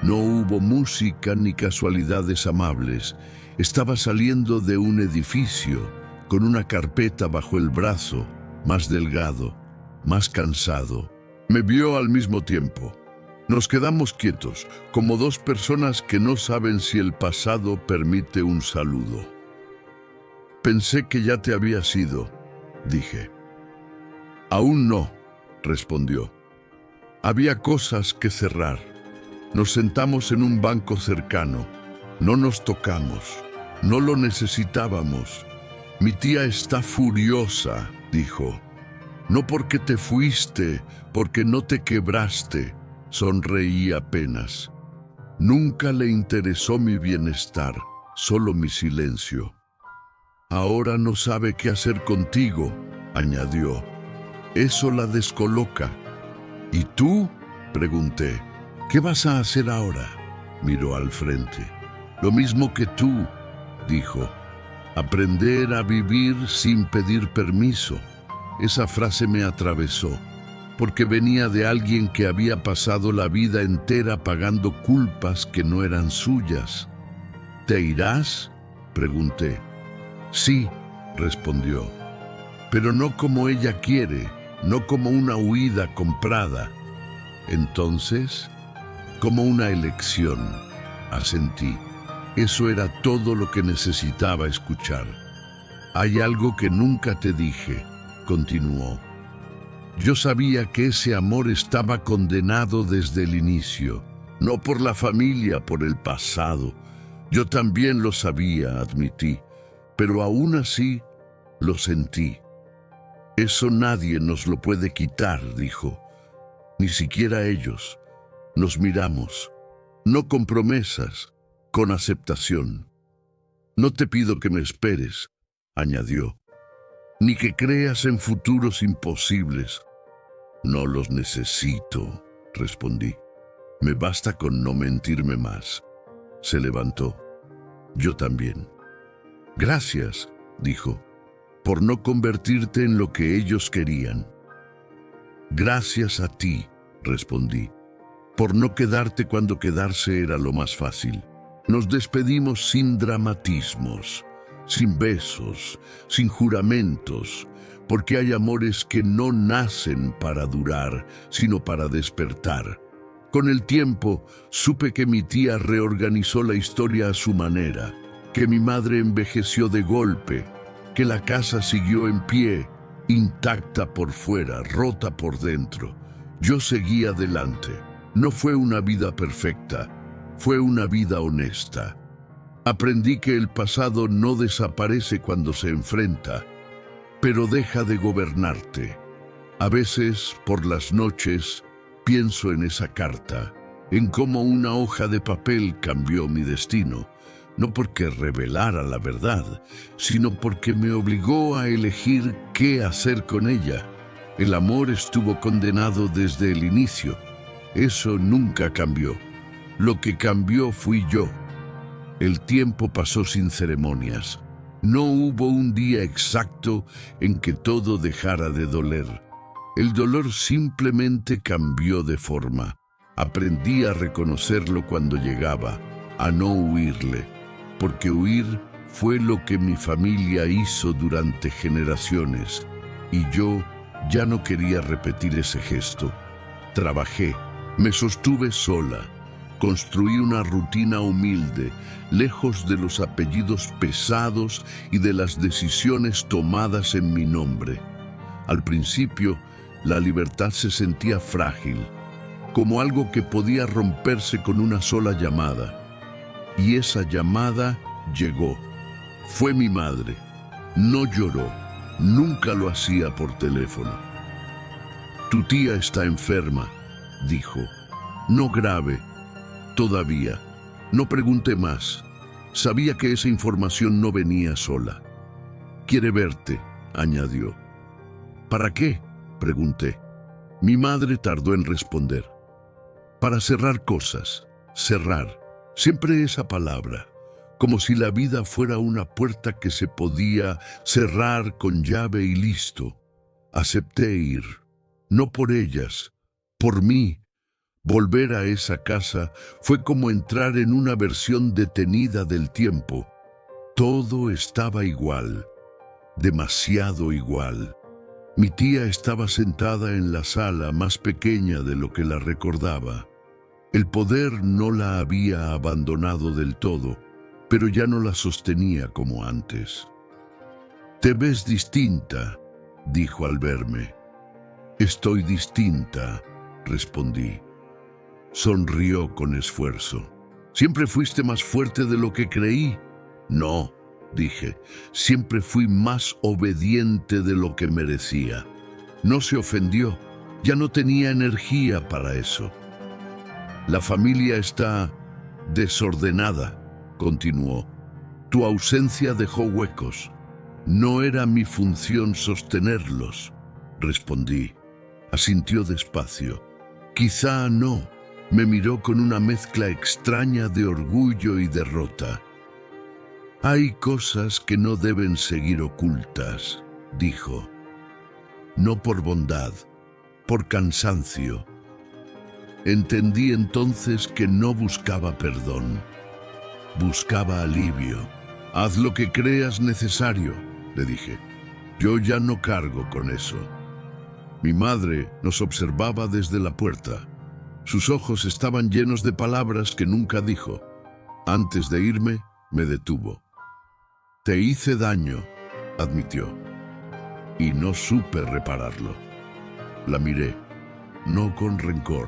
No hubo música ni casualidades amables. Estaba saliendo de un edificio, con una carpeta bajo el brazo, más delgado, más cansado. Me vio al mismo tiempo. Nos quedamos quietos, como dos personas que no saben si el pasado permite un saludo. Pensé que ya te habías ido, dije. Aún no, respondió. Había cosas que cerrar. Nos sentamos en un banco cercano. No nos tocamos. No lo necesitábamos. Mi tía está furiosa, dijo. No porque te fuiste, porque no te quebraste. Sonreí apenas. Nunca le interesó mi bienestar, solo mi silencio. Ahora no sabe qué hacer contigo, añadió. Eso la descoloca. ¿Y tú? Pregunté. ¿Qué vas a hacer ahora? Miró al frente. Lo mismo que tú, dijo. Aprender a vivir sin pedir permiso. Esa frase me atravesó, porque venía de alguien que había pasado la vida entera pagando culpas que no eran suyas. ¿Te irás? Pregunté. Sí, respondió. Pero no como ella quiere, no como una huida comprada. Entonces, como una elección, asentí. Eso era todo lo que necesitaba escuchar. Hay algo que nunca te dije, continuó. Yo sabía que ese amor estaba condenado desde el inicio, no por la familia, por el pasado. Yo también lo sabía, admití, pero aún así lo sentí. Eso nadie nos lo puede quitar, dijo. Ni siquiera ellos. Nos miramos, no con promesas, con aceptación. No te pido que me esperes, añadió, ni que creas en futuros imposibles. No los necesito, respondí. Me basta con no mentirme más. Se levantó. Yo también. Gracias, dijo, por no convertirte en lo que ellos querían. Gracias a ti, respondí, por no quedarte cuando quedarse era lo más fácil. Nos despedimos sin dramatismos, sin besos, sin juramentos, porque hay amores que no nacen para durar, sino para despertar. Con el tiempo, supe que mi tía reorganizó la historia a su manera, que mi madre envejeció de golpe, que la casa siguió en pie, intacta por fuera, rota por dentro. Yo seguí adelante. No fue una vida perfecta, fue una vida honesta. Aprendí que el pasado no desaparece cuando se enfrenta, pero deja de gobernarte. A veces, por las noches, pienso en esa carta, en cómo una hoja de papel cambió mi destino, no porque revelara la verdad, sino porque me obligó a elegir qué hacer con ella. El amor estuvo condenado desde el inicio. Eso nunca cambió. Lo que cambió fui yo. El tiempo pasó sin ceremonias. No hubo un día exacto en que todo dejara de doler. El dolor simplemente cambió de forma. Aprendí a reconocerlo cuando llegaba, a no huirle, porque huir fue lo que mi familia hizo durante generaciones, y yo ya no quería repetir ese gesto. Trabajé, me sostuve sola, construí una rutina humilde, lejos de los apellidos pesados y de las decisiones tomadas en mi nombre. Al principio, la libertad se sentía frágil, como algo que podía romperse con una sola llamada. Y esa llamada llegó. Fue mi madre. No lloró. Nunca lo hacía por teléfono. Tu tía está enferma, dijo. No grave. Todavía. No pregunté más. Sabía que esa información no venía sola. Quiere verte, añadió. ¿Para qué?, pregunté. Mi madre tardó en responder. Para cerrar cosas. Cerrar. Siempre esa palabra. Como si la vida fuera una puerta que se podía cerrar con llave y listo. Acepté ir. No por ellas. Por mí. Volver a esa casa fue como entrar en una versión detenida del tiempo. Todo estaba igual. Demasiado igual. Mi tía estaba sentada en la sala más pequeña de lo que la recordaba. El poder no la había abandonado del todo, pero ya no la sostenía como antes. «Te ves distinta», dijo al verme. «Estoy distinta», respondí. Sonrió con esfuerzo. «¿Siempre fuiste más fuerte de lo que creí?» «No», dije, «siempre fui más obediente de lo que merecía». No se ofendió, ya no tenía energía para eso. «La familia está desordenada», continuó. «Tu ausencia dejó huecos. No era mi función sostenerlos», respondí. Asintió despacio. «Quizá no». Me miró con una mezcla extraña de orgullo y derrota. «Hay cosas que no deben seguir ocultas», dijo. «No por bondad, por cansancio». Entendí entonces que no buscaba perdón. Buscaba alivio. «Haz lo que creas necesario», le dije. «Yo ya no cargo con eso». Mi madre nos observaba desde la puerta. Sus ojos estaban llenos de palabras que nunca dijo. Antes de irme, me detuvo. «Te hice daño», admitió, «y no supe repararlo». La miré, no con rencor,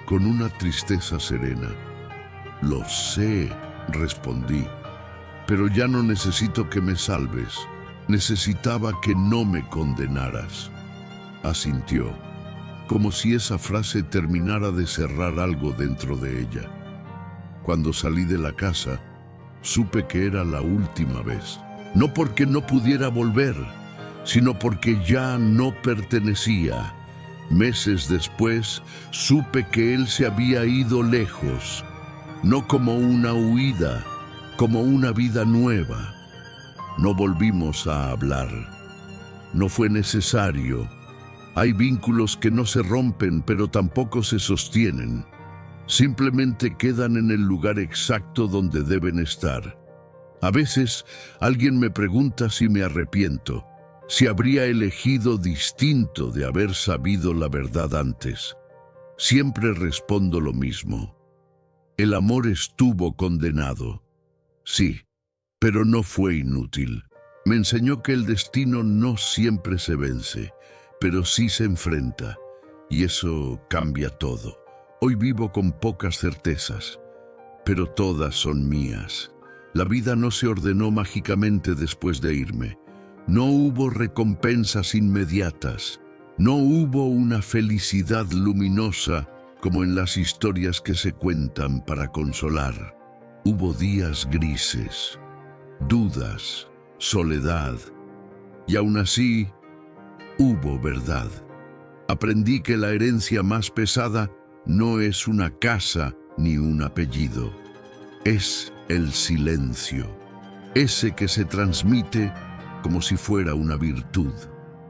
con una tristeza serena. «Lo sé», respondí, «pero ya no necesito que me salves. Necesitaba que no me condenaras». Asintió, como si esa frase terminara de cerrar algo dentro de ella. Cuando salí de la casa, supe que era la última vez. No porque no pudiera volver, sino porque ya no pertenecía. Meses después, supe que él se había ido lejos, no como una huida, como una vida nueva. No volvimos a hablar. No fue necesario. Hay vínculos que no se rompen, pero tampoco se sostienen. Simplemente quedan en el lugar exacto donde deben estar. A veces, alguien me pregunta si me arrepiento, si habría elegido distinto de haber sabido la verdad antes. Siempre respondo lo mismo. El amor estuvo condenado. Sí, pero no fue inútil. Me enseñó que el destino no siempre se vence, pero sí se enfrenta, y eso cambia todo. Hoy vivo con pocas certezas, pero todas son mías. La vida no se ordenó mágicamente después de irme. No hubo recompensas inmediatas. No hubo una felicidad luminosa como en las historias que se cuentan para consolar. Hubo días grises, dudas, soledad, y aún así hubo verdad. Aprendí que la herencia más pesada no es una casa ni un apellido. Es el silencio, ese que se transmite como si fuera una virtud.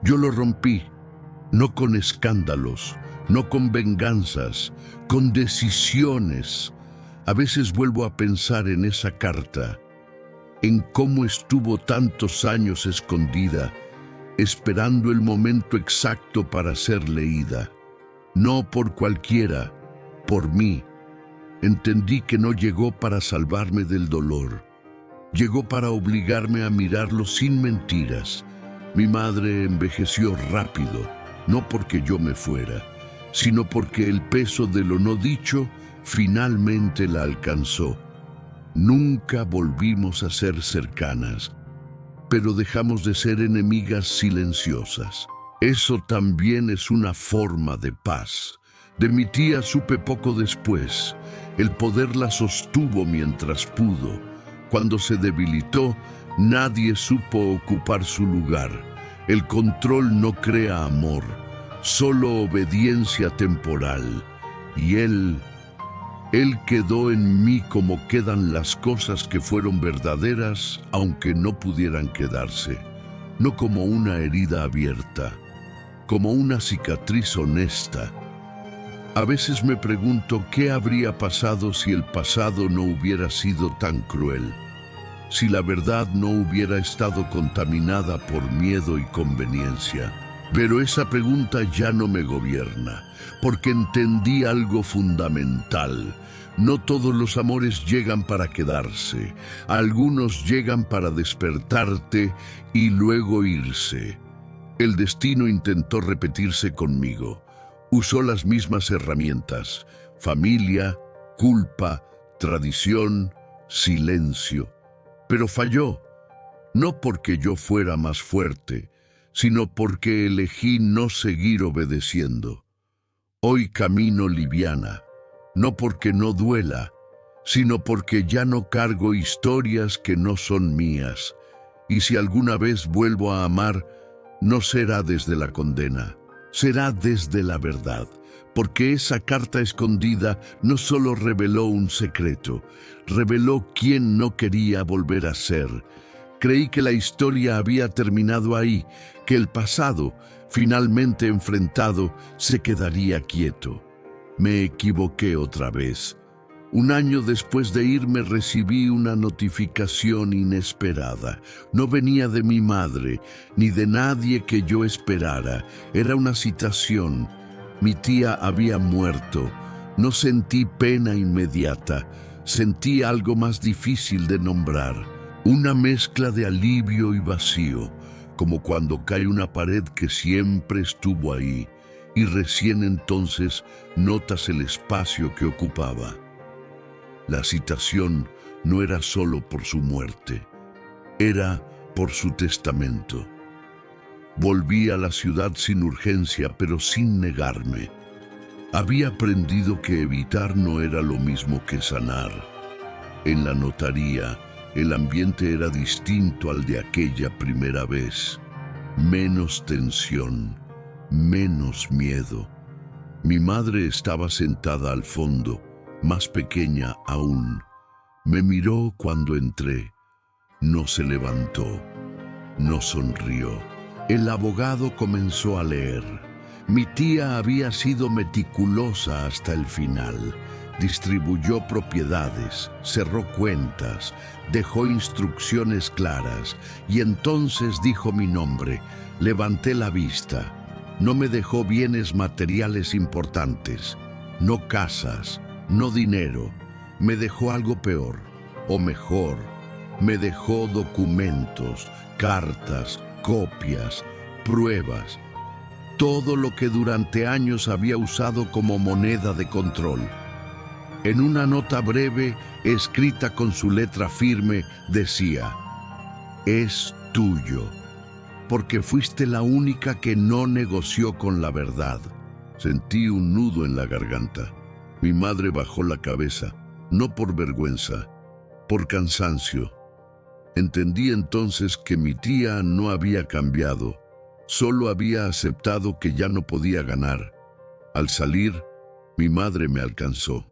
Yo lo rompí, no con escándalos, no con venganzas, con decisiones. A veces vuelvo a pensar en esa carta, en cómo estuvo tantos años escondida, esperando el momento exacto para ser leída. No por cualquiera, por mí. Entendí que no llegó para salvarme del dolor. Llegó para obligarme a mirarlo sin mentiras. Mi madre envejeció rápido, no porque yo me fuera, sino porque el peso de lo no dicho finalmente la alcanzó. Nunca volvimos a ser cercanas, pero dejamos de ser enemigas silenciosas. Eso también es una forma de paz. De mi tía supe poco después. El poder la sostuvo mientras pudo. Cuando se debilitó, nadie supo ocupar su lugar. El control no crea amor, solo obediencia temporal. Y él quedó en mí como quedan las cosas que fueron verdaderas, aunque no pudieran quedarse. No como una herida abierta, como una cicatriz honesta. A veces me pregunto qué habría pasado si el pasado no hubiera sido tan cruel, si la verdad no hubiera estado contaminada por miedo y conveniencia. Pero esa pregunta ya no me gobierna, porque entendí algo fundamental. No todos los amores llegan para quedarse. Algunos llegan para despertarte y luego irse. El destino intentó repetirse conmigo. Usó las mismas herramientas: familia, culpa, tradición, silencio. Pero falló, no porque yo fuera más fuerte, sino porque elegí no seguir obedeciendo. Hoy camino liviana, no porque no duela, sino porque ya no cargo historias que no son mías. Y si alguna vez vuelvo a amar, no será desde la condena, será desde la verdad, porque esa carta escondida no solo reveló un secreto, reveló quién no quería volver a ser. Creí que la historia había terminado ahí, que el pasado, finalmente enfrentado, se quedaría quieto. Me equivoqué otra vez. Un año después de irme recibí una notificación inesperada. No venía de mi madre, ni de nadie que yo esperara. Era una citación. Mi tía había muerto. No sentí pena inmediata. Sentí algo más difícil de nombrar. Una mezcla de alivio y vacío, como cuando cae una pared que siempre estuvo ahí, y recién entonces notas el espacio que ocupaba. La citación no era solo por su muerte, era por su testamento. Volví a la ciudad sin urgencia, pero sin negarme. Había aprendido que evitar no era lo mismo que sanar. En la notaría, el ambiente era distinto al de aquella primera vez. Menos tensión, menos miedo. Mi madre estaba sentada al fondo, más pequeña aún. Me miró cuando entré. No se levantó, no sonrió. El abogado comenzó a leer. Mi tía había sido meticulosa hasta el final. Distribuyó propiedades, cerró cuentas, dejó instrucciones claras y entonces dijo mi nombre. Levanté la vista. No me dejó bienes materiales importantes, no casas, no dinero. Me dejó algo peor, o mejor, me dejó documentos, cartas, copias, pruebas, todo lo que durante años había usado como moneda de control. En una nota breve, escrita con su letra firme, decía: es tuyo. porque fuiste la única que no negoció con la verdad. Sentí un nudo en la garganta. Mi madre bajó la cabeza, no por vergüenza, por cansancio. Entendí entonces que mi tía no había cambiado, solo había aceptado que ya no podía ganar. Al salir, mi madre me alcanzó.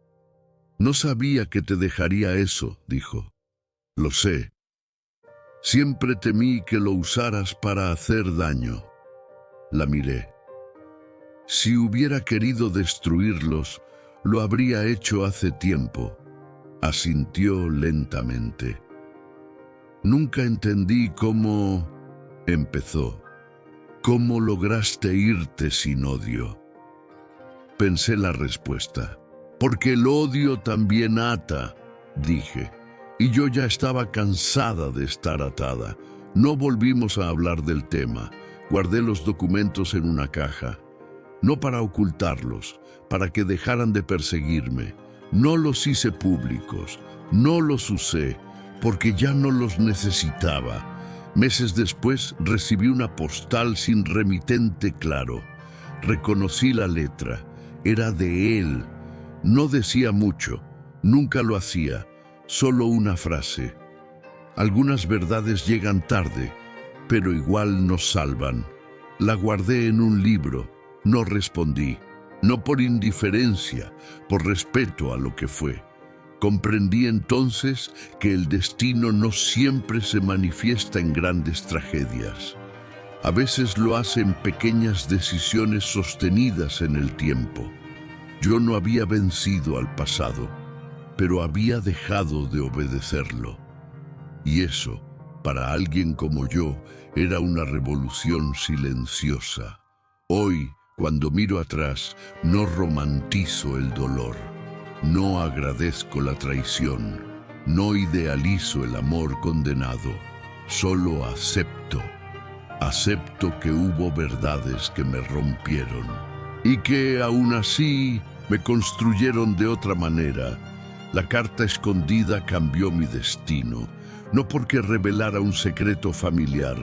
No sabía que te dejaría eso, dijo. Lo sé. Siempre temí que lo usaras para hacer daño. La miré. Si hubiera querido destruirlos, lo habría hecho hace tiempo. Asintió lentamente. Nunca entendí cómo... empezó. ¿Cómo lograste irte sin odio? Pensé la respuesta. Porque el odio también ata, dije. Y yo ya estaba cansada de estar atada. No volvimos a hablar del tema. Guardé los documentos en una caja. No para ocultarlos, para que dejaran de perseguirme. No los hice públicos, no los usé, porque ya no los necesitaba. Meses después recibí una postal sin remitente claro. Reconocí la letra. Era de él. No decía mucho, nunca lo hacía, solo una frase. Algunas verdades llegan tarde, pero igual nos salvan. La guardé en un libro, no respondí, no por indiferencia, por respeto a lo que fue. Comprendí entonces que el destino no siempre se manifiesta en grandes tragedias. A veces lo hace en pequeñas decisiones sostenidas en el tiempo. Yo no había vencido al pasado, pero había dejado de obedecerlo. Y eso, para alguien como yo, era una revolución silenciosa. Hoy, cuando miro atrás, no romantizo el dolor. No agradezco la traición. No idealizo el amor condenado. Solo acepto. Acepto que hubo verdades que me rompieron. Y que, aún así, me construyeron de otra manera. La carta escondida cambió mi destino, no porque revelara un secreto familiar,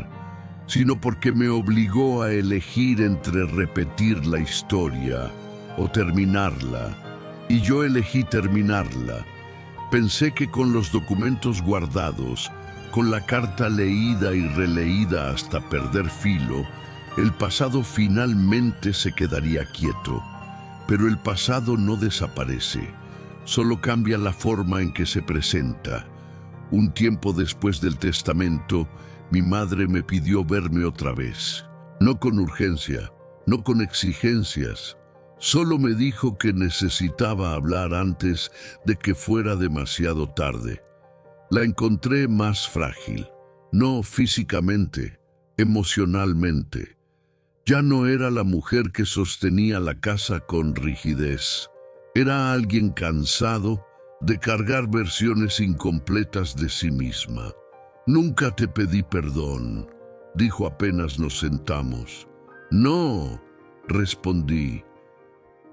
sino porque me obligó a elegir entre repetir la historia o terminarla. Y yo elegí terminarla. Pensé que con los documentos guardados, con la carta leída y releída hasta perder filo, el pasado finalmente se quedaría quieto. Pero el pasado no desaparece, solo cambia la forma en que se presenta. Un tiempo después del testamento, mi madre me pidió verme otra vez. No con urgencia, no con exigencias. Solo me dijo que necesitaba hablar antes de que fuera demasiado tarde. La encontré más frágil, no físicamente, emocionalmente. Ya no era la mujer que sostenía la casa con rigidez. Era alguien cansado de cargar versiones incompletas de sí misma. Nunca te pedí perdón, dijo apenas nos sentamos. No, respondí.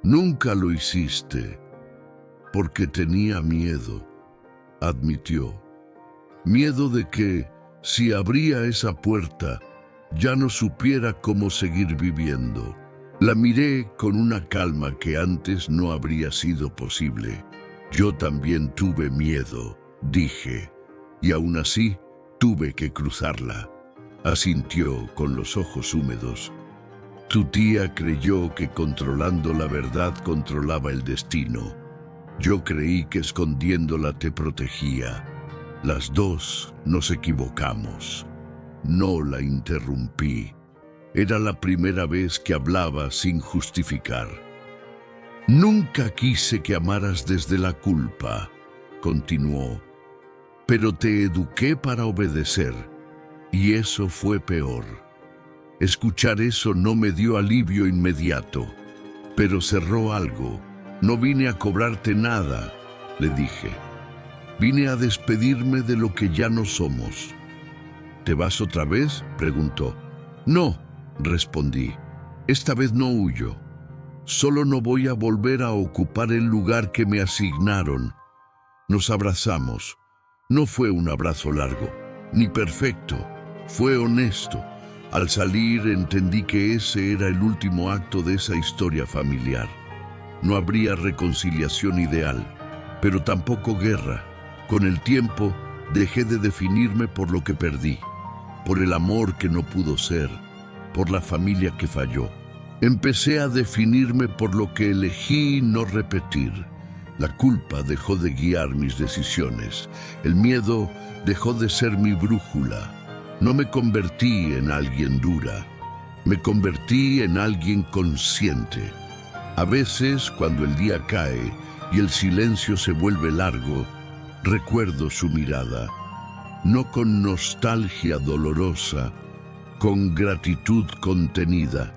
Nunca lo hiciste, porque tenía miedo, admitió. Miedo de que, si abría esa puerta, ya no supiera cómo seguir viviendo. La miré con una calma que antes no habría sido posible. Yo también tuve miedo, dije, y aún así tuve que cruzarla. Asintió con los ojos húmedos. Tu tía creyó que controlando la verdad controlaba el destino. Yo creí que escondiéndola te protegía. Las dos nos equivocamos. No la interrumpí. Era la primera vez que hablaba sin justificar. Nunca quise que amaras desde la culpa, continuó, pero te eduqué para obedecer, y eso fue peor. Escuchar eso no me dio alivio inmediato, pero cerró algo. No vine a cobrarte nada, le dije. Vine a despedirme de lo que ya no somos. ¿Te vas otra vez?, preguntó. No, respondí. Esta vez no huyo. Solo no voy a volver a ocupar el lugar que me asignaron. Nos abrazamos. No fue un abrazo largo, ni perfecto. Fue honesto. Al salir entendí que ese era el último acto de esa historia familiar. No habría reconciliación ideal, pero tampoco guerra. Con el tiempo dejé de definirme por lo que perdí, por el amor que no pudo ser, por la familia que falló. Empecé a definirme por lo que elegí no repetir. La culpa dejó de guiar mis decisiones. El miedo dejó de ser mi brújula. No me convertí en alguien dura. Me convertí en alguien consciente. A veces, cuando el día cae y el silencio se vuelve largo, recuerdo su mirada. No con nostalgia dolorosa, con gratitud contenida.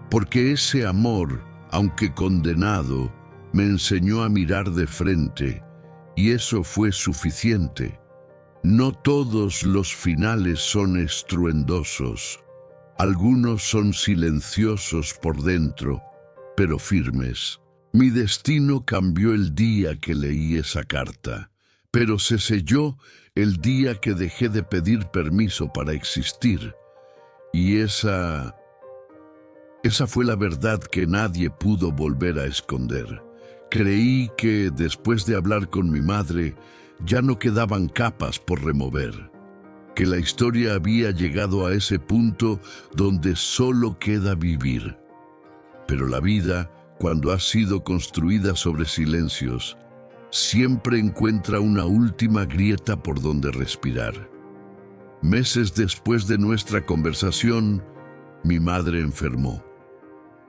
Porque ese amor, aunque condenado, me enseñó a mirar de frente, y eso fue suficiente. No todos los finales son estruendosos. Algunos son silenciosos por dentro, pero firmes. Mi destino cambió el día que leí esa carta, pero se selló el día que dejé de pedir permiso para existir. Y esa fue la verdad que nadie pudo volver a esconder. Creí que, después de hablar con mi madre, ya no quedaban capas por remover, que la historia había llegado a ese punto donde solo queda vivir. Pero la vida, cuando ha sido construida sobre silencios, siempre encuentra una última grieta por donde respirar. Meses después de nuestra conversación, mi madre enfermó.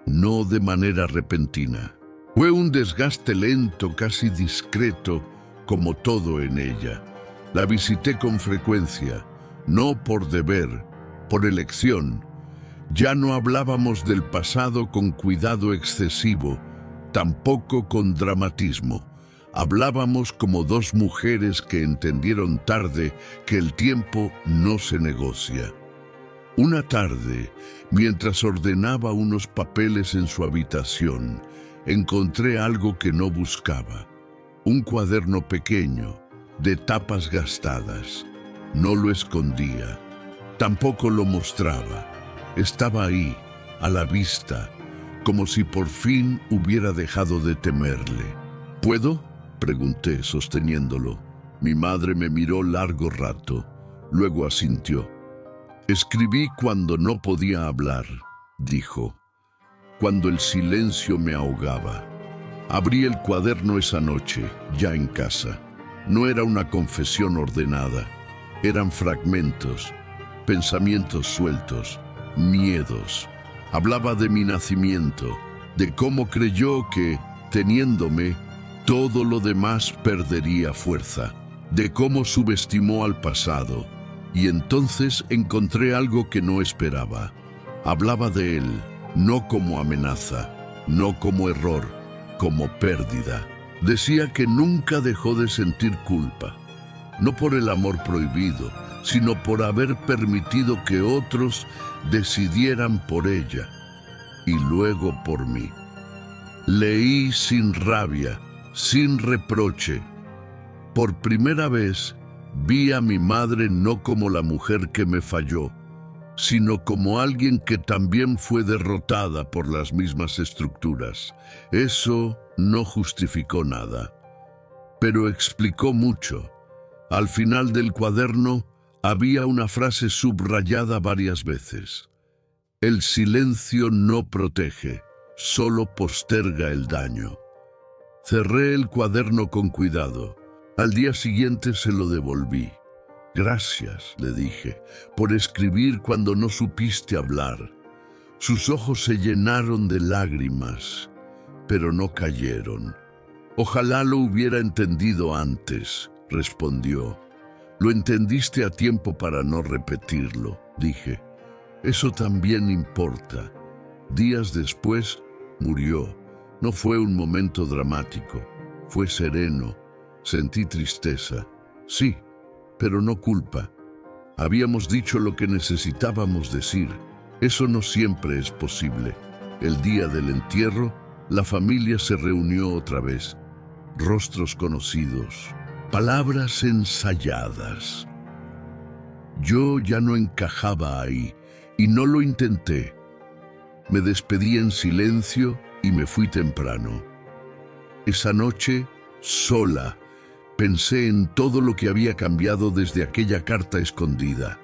No de manera repentina. Fue un desgaste lento, casi discreto, como todo en ella. La visité con frecuencia, no por deber, por elección. Ya no hablábamos del pasado con cuidado excesivo, tampoco con dramatismo. Hablábamos como dos mujeres que entendieron tarde que el tiempo no se negocia. Una tarde, mientras ordenaba unos papeles en su habitación, encontré algo que no buscaba. Un cuaderno pequeño, de tapas gastadas. No lo escondía, tampoco lo mostraba. Estaba ahí, a la vista, como si por fin hubiera dejado de temerle. ¿Puedo?, pregunté, sosteniéndolo. Mi madre me miró largo rato, luego asintió. Escribí cuando no podía hablar, dijo, cuando el silencio me ahogaba. Abrí el cuaderno esa noche, ya en casa. No era una confesión ordenada, eran fragmentos, pensamientos sueltos, miedos. Hablaba de mi nacimiento, de cómo creyó que, teniéndome, todo lo demás perdería fuerza, de cómo subestimó al pasado. Y entonces encontré algo que no esperaba. Hablaba de él, no como amenaza, no como error, como pérdida. Decía que nunca dejó de sentir culpa, no por el amor prohibido, sino por haber permitido que otros decidieran por ella y luego por mí. Leí sin rabia, sin reproche. Por primera vez vi a mi madre no como la mujer que me falló, sino como alguien que también fue derrotada por las mismas estructuras. Eso no justificó nada, pero explicó mucho. Al final del cuaderno había una frase subrayada varias veces. El silencio no protege, solo posterga el daño. Cerré el cuaderno con cuidado. Al día siguiente se lo devolví. Gracias, le dije, por escribir cuando no supiste hablar. Sus ojos se llenaron de lágrimas, pero no cayeron. Ojalá lo hubiera entendido antes, respondió. Lo entendiste a tiempo para no repetirlo, dije. Eso también importa. Días después, murió. No fue un momento dramático, fue sereno. Sentí tristeza, sí, pero no culpa. Habíamos dicho lo que necesitábamos decir. Eso no siempre es posible. El día del entierro, la familia se reunió otra vez. Rostros conocidos, palabras ensayadas. Yo ya no encajaba ahí. Y no lo intenté. Me despedí en silencio y me fui temprano. Esa noche, sola, pensé en todo lo que había cambiado desde aquella carta escondida,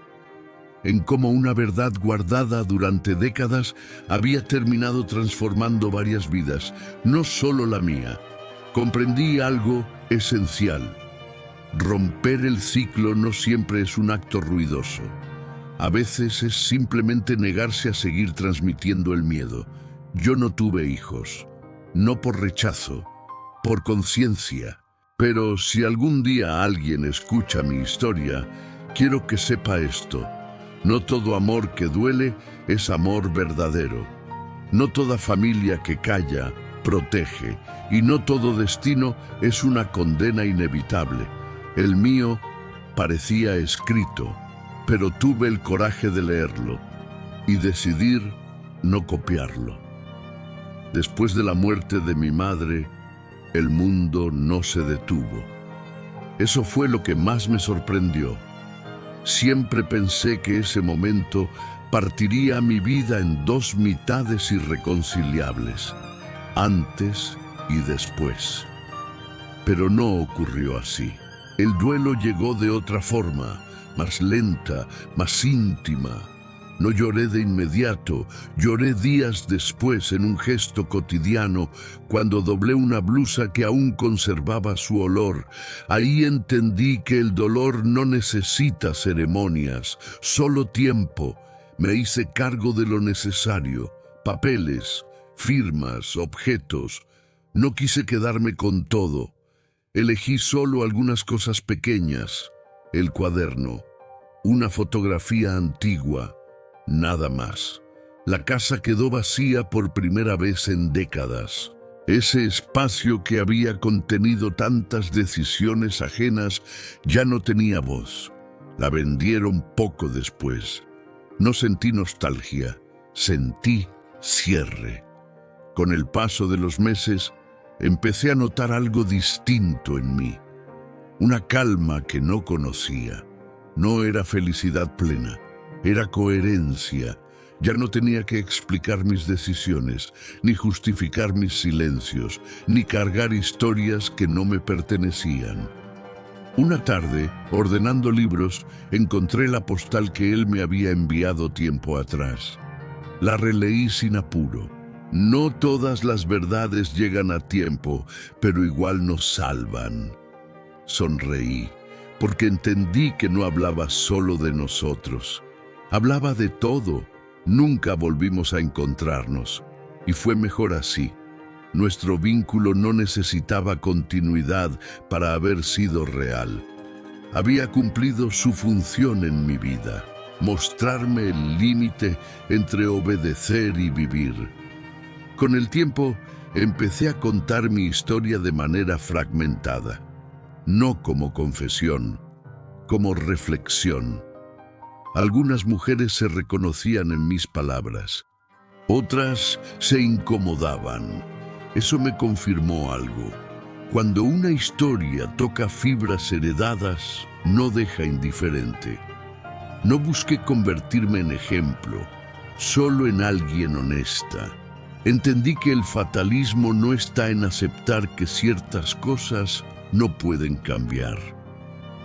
en cómo una verdad guardada durante décadas había terminado transformando varias vidas, no solo la mía. Comprendí algo esencial. Romper el ciclo no siempre es un acto ruidoso. A veces es simplemente negarse a seguir transmitiendo el miedo. Yo no tuve hijos, no por rechazo, por conciencia. Pero si algún día alguien escucha mi historia, quiero que sepa esto. No todo amor que duele es amor verdadero. No toda familia que calla protege, y no todo destino es una condena inevitable. El mío parecía escrito, pero tuve el coraje de leerlo y decidir no copiarlo. Después de la muerte de mi madre, el mundo no se detuvo. Eso fue lo que más me sorprendió. Siempre pensé que ese momento partiría mi vida en dos mitades irreconciliables, antes y después. Pero no ocurrió así. El duelo llegó de otra forma, más lenta, más íntima. No lloré de inmediato, lloré días después en un gesto cotidiano, cuando doblé una blusa que aún conservaba su olor. Ahí entendí que el dolor no necesita ceremonias, solo tiempo. Me hice cargo de lo necesario, papeles, firmas, objetos. No quise quedarme con todo. Elegí solo algunas cosas pequeñas, el cuaderno, una fotografía antigua, nada más. La casa quedó vacía por primera vez en décadas. Ese espacio que había contenido tantas decisiones ajenas ya no tenía voz. La vendieron poco después. No sentí nostalgia, sentí cierre. Con el paso de los meses, empecé a notar algo distinto en mí. Una calma que no conocía. No era felicidad plena, era coherencia. Ya no tenía que explicar mis decisiones, ni justificar mis silencios, ni cargar historias que no me pertenecían. Una tarde, ordenando libros, encontré la postal que él me había enviado tiempo atrás. La releí sin apuro. No todas las verdades llegan a tiempo, pero igual nos salvan. Sonreí, porque entendí que no hablaba solo de nosotros. Hablaba de todo. Nunca volvimos a encontrarnos, y fue mejor así. Nuestro vínculo no necesitaba continuidad para haber sido real. Había cumplido su función en mi vida, mostrarme el límite entre obedecer y vivir. Con el tiempo, empecé a contar mi historia de manera fragmentada, no como confesión, como reflexión. Algunas mujeres se reconocían en mis palabras, otras se incomodaban. Eso me confirmó algo. Cuando una historia toca fibras heredadas, no deja indiferente. No busqué convertirme en ejemplo, solo en alguien honesta. Entendí que el fatalismo no está en aceptar que ciertas cosas no pueden cambiar.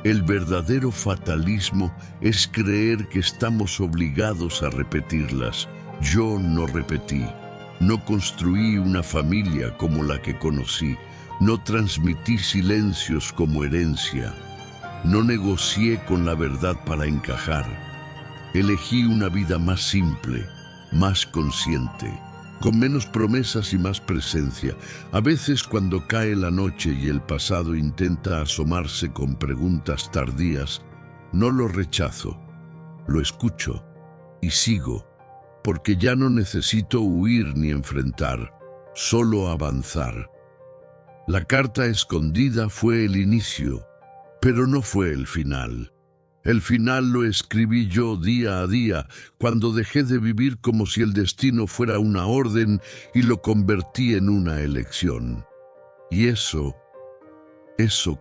El verdadero fatalismo es creer que estamos obligados a repetirlas. Yo no repetí. No construí una familia como la que conocí. No transmití silencios como herencia. No negocié con la verdad para encajar. Elegí una vida más simple, más consciente, con menos promesas y más presencia. A veces, cuando cae la noche y el pasado intenta asomarse con preguntas tardías, no lo rechazo, lo escucho y sigo, porque ya no necesito huir ni enfrentar, solo avanzar. La carta escondida fue el inicio, pero no fue el final. El final lo escribí yo día a día, cuando dejé de vivir como si el destino fuera una orden y lo convertí en una elección. Y eso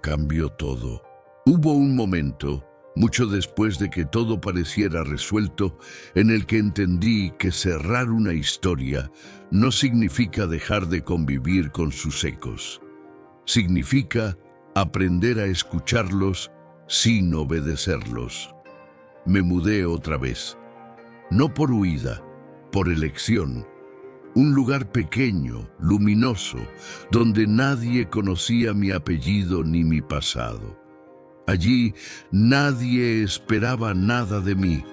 cambió todo. Hubo un momento, mucho después de que todo pareciera resuelto, en el que entendí que cerrar una historia no significa dejar de convivir con sus ecos. Significa aprender a escucharlos sin obedecerlos. Me mudé otra vez, no por huida, por elección. Un lugar pequeño, luminoso, donde nadie conocía mi apellido ni mi pasado. Allí nadie esperaba nada de mí,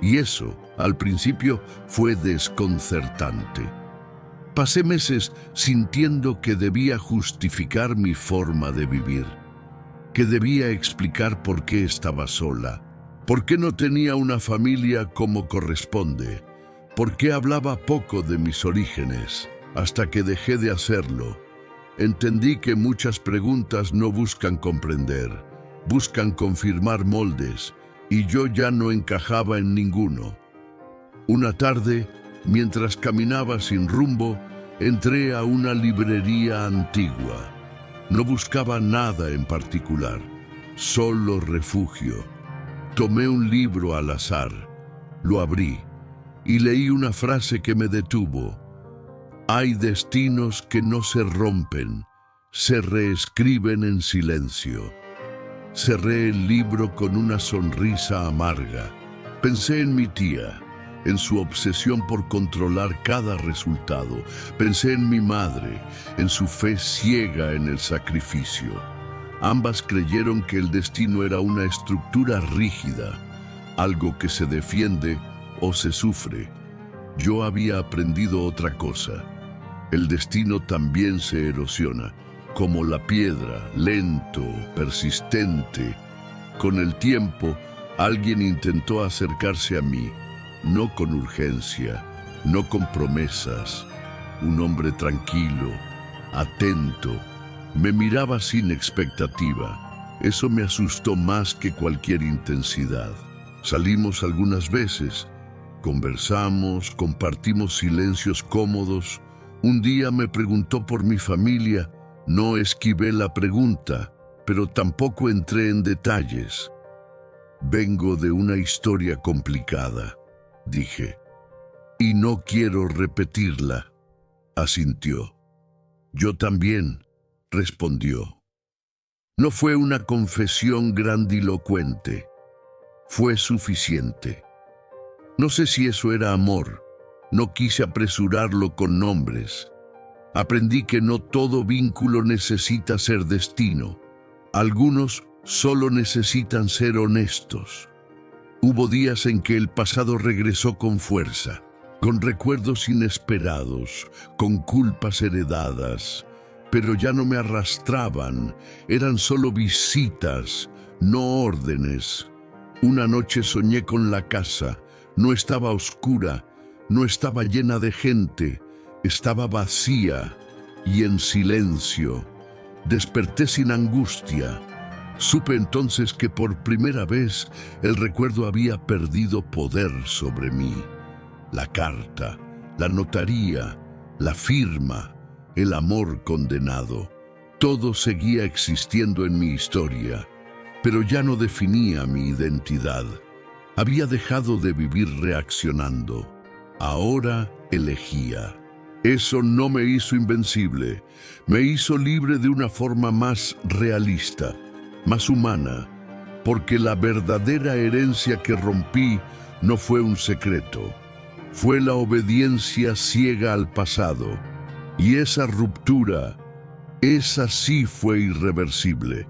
y eso, al principio, fue desconcertante. Pasé meses sintiendo que debía justificar mi forma de vivir, que debía explicar por qué estaba sola, por qué no tenía una familia como corresponde, por qué hablaba poco de mis orígenes, hasta que dejé de hacerlo. Entendí que muchas preguntas no buscan comprender, buscan confirmar moldes, y yo ya no encajaba en ninguno. Una tarde, mientras caminaba sin rumbo, entré a una librería antigua. No buscaba nada en particular, solo refugio. Tomé un libro al azar, lo abrí y leí una frase que me detuvo. Hay destinos que no se rompen, se reescriben en silencio. Cerré el libro con una sonrisa amarga. Pensé en mi tía, en su obsesión por controlar cada resultado. Pensé en mi madre, en su fe ciega en el sacrificio. Ambas creyeron que el destino era una estructura rígida, algo que se defiende o se sufre. Yo había aprendido otra cosa. El destino también se erosiona, como la piedra, lento, persistente. Con el tiempo, alguien intentó acercarse a mí, no con urgencia, no con promesas. Un hombre tranquilo, atento, me miraba sin expectativa. Eso me asustó más que cualquier intensidad. Salimos algunas veces, conversamos, compartimos silencios cómodos. Un día me preguntó por mi familia. No esquivé la pregunta, pero tampoco entré en detalles. Vengo de una historia complicada, dije, y no quiero repetirla, asintió. Yo también, respondió. No fue una confesión grandilocuente, fue suficiente. No sé si eso era amor, no quise apresurarlo con nombres. Aprendí que no todo vínculo necesita ser destino. Algunos solo necesitan ser honestos. Hubo días en que el pasado regresó con fuerza, con recuerdos inesperados, con culpas heredadas, pero ya no me arrastraban, eran solo visitas, no órdenes. Una noche soñé con la casa, no estaba oscura, no estaba llena de gente, estaba vacía y en silencio. Desperté sin angustia. Supe entonces que por primera vez el recuerdo había perdido poder sobre mí. La carta, la notaría, la firma, el amor condenado. Todo seguía existiendo en mi historia, pero ya no definía mi identidad. Había dejado de vivir reaccionando. Ahora elegía. Eso no me hizo invencible, me hizo libre de una forma más realista, más humana, porque la verdadera herencia que rompí no fue un secreto, fue la obediencia ciega al pasado, y esa ruptura, esa sí fue irreversible.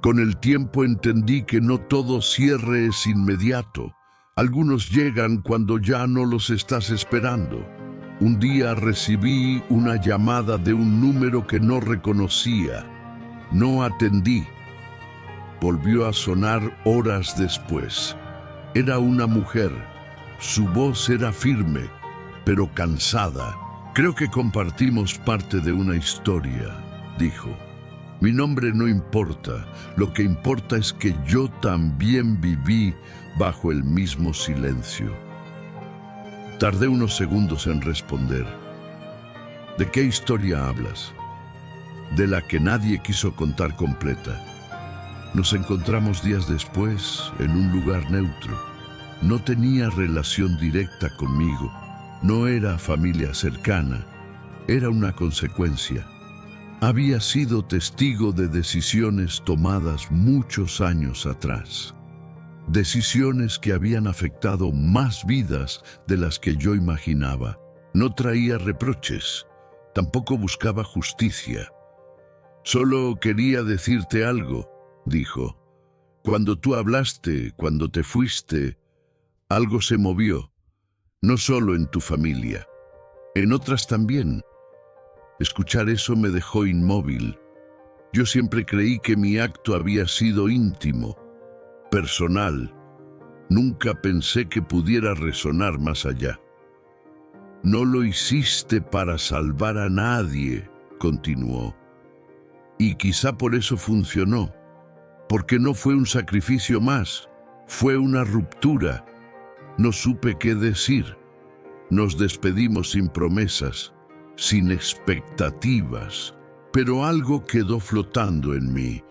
Con el tiempo entendí que no todo cierre es inmediato, algunos llegan cuando ya no los estás esperando. Un día recibí una llamada de un número que no reconocía. No atendí. Volvió a sonar horas después. Era una mujer. Su voz era firme, pero cansada. Creo que compartimos parte de una historia, dijo. Mi nombre no importa. Lo que importa es que yo también viví bajo el mismo silencio. Tardé unos segundos en responder. ¿De qué historia hablas? De la que nadie quiso contar completa. Nos encontramos días después en un lugar neutro. No tenía relación directa conmigo, no era familia cercana, era una consecuencia. Había sido testigo de decisiones tomadas muchos años atrás. Decisiones que habían afectado más vidas de las que yo imaginaba. No traía reproches, tampoco buscaba justicia. Solo quería decirte algo, dijo. Cuando tú hablaste, cuando te fuiste, algo se movió, no solo en tu familia, en otras también. Escuchar eso me dejó inmóvil. Yo siempre creí que mi acto había sido íntimo, personal. Nunca pensé que pudiera resonar más allá. No lo hiciste para salvar a nadie, continuó. Y quizá por eso funcionó, porque no fue un sacrificio más, fue una ruptura. No supe qué decir. Nos despedimos sin promesas, sin expectativas, pero algo quedó flotando en mí.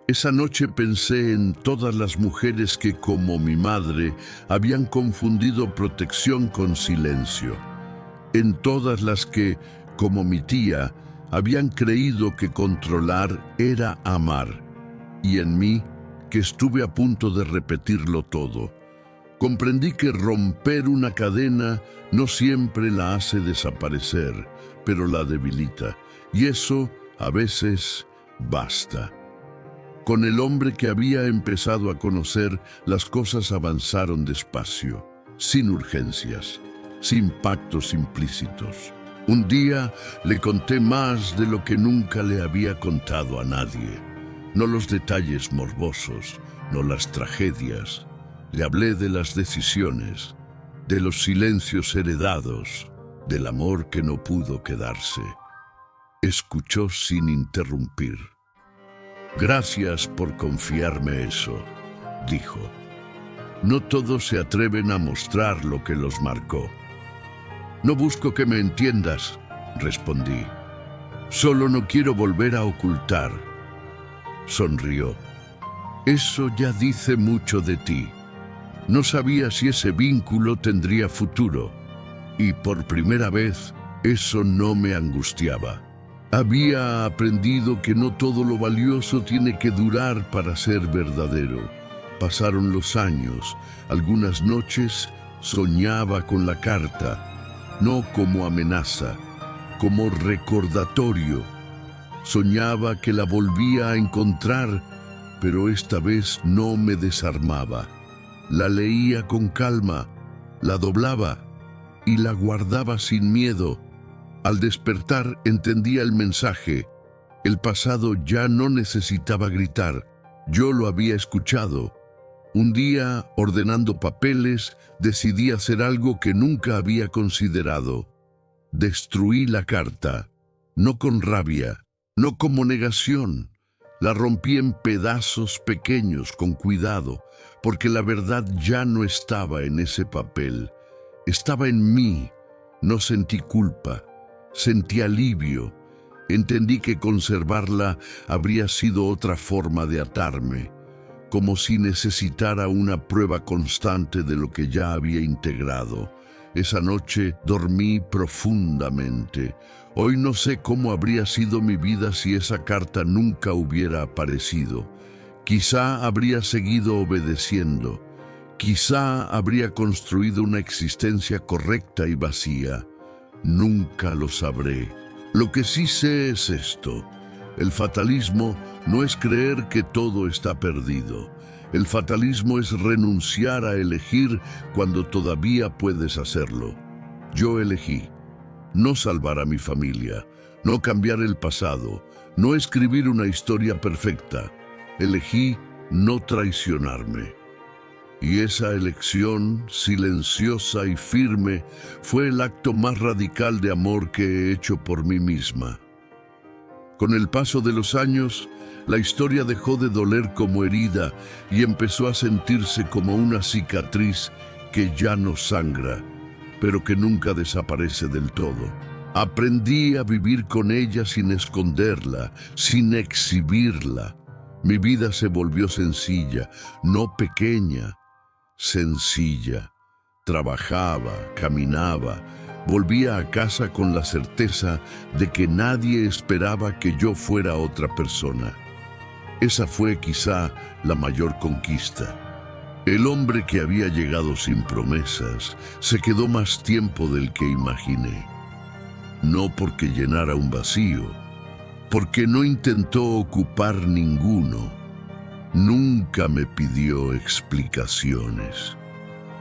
Esa noche pensé en todas las mujeres que, como mi madre, habían confundido protección con silencio. En todas las que, como mi tía, habían creído que controlar era amar. Y en mí, que estuve a punto de repetirlo todo. Comprendí que romper una cadena no siempre la hace desaparecer, pero la debilita. Y eso, a veces, basta. Con el hombre que había empezado a conocer, las cosas avanzaron despacio, sin urgencias, sin pactos implícitos. Un día le conté más de lo que nunca le había contado a nadie. No los detalles morbosos, no las tragedias. Le hablé de las decisiones, de los silencios heredados, del amor que no pudo quedarse. Escuchó sin interrumpir. Gracias por confiarme eso, dijo. No todos se atreven a mostrar lo que los marcó. No busco que me entiendas, respondí. Solo no quiero volver a ocultar. Sonrió. Eso ya dice mucho de ti. No sabía si ese vínculo tendría futuro, y por primera vez eso no me angustiaba. Había aprendido que no todo lo valioso tiene que durar para ser verdadero. Pasaron los años, algunas noches soñaba con la carta, no como amenaza, como recordatorio. Soñaba que la volvía a encontrar, pero esta vez no me desarmaba. La leía con calma, la doblaba y la guardaba sin miedo. Al despertar entendía el mensaje. El pasado ya no necesitaba gritar. Yo lo había escuchado. Un día, ordenando papeles, decidí hacer algo que nunca había considerado. Destruí la carta, no con rabia, no como negación. La rompí en pedazos pequeños con cuidado, porque la verdad ya no estaba en ese papel. Estaba en mí. No sentí culpa, sentí alivio. Entendí que conservarla habría sido otra forma de atarme, como si necesitara una prueba constante de lo que ya había integrado. Esa noche dormí profundamente. Hoy no sé cómo habría sido mi vida si esa carta nunca hubiera aparecido. Quizá habría seguido obedeciendo. Quizá habría construido una existencia correcta y vacía. Nunca lo sabré. Lo que sí sé es esto. El fatalismo no es creer que todo está perdido. El fatalismo es renunciar a elegir cuando todavía puedes hacerlo. Yo elegí no salvar a mi familia, no cambiar el pasado, no escribir una historia perfecta. Elegí no traicionarme. Y esa elección, silenciosa y firme, fue el acto más radical de amor que he hecho por mí misma. Con el paso de los años, la historia dejó de doler como herida y empezó a sentirse como una cicatriz que ya no sangra, pero que nunca desaparece del todo. Aprendí a vivir con ella sin esconderla, sin exhibirla. Mi vida se volvió sencilla, no pequeña, sencilla. Trabajaba, caminaba, volvía a casa con la certeza de que nadie esperaba que yo fuera otra persona. Esa fue quizá la mayor conquista. El hombre que había llegado sin promesas se quedó más tiempo del que imaginé. No porque llenara un vacío, porque no intentó ocupar ninguno. Nunca me pidió explicaciones.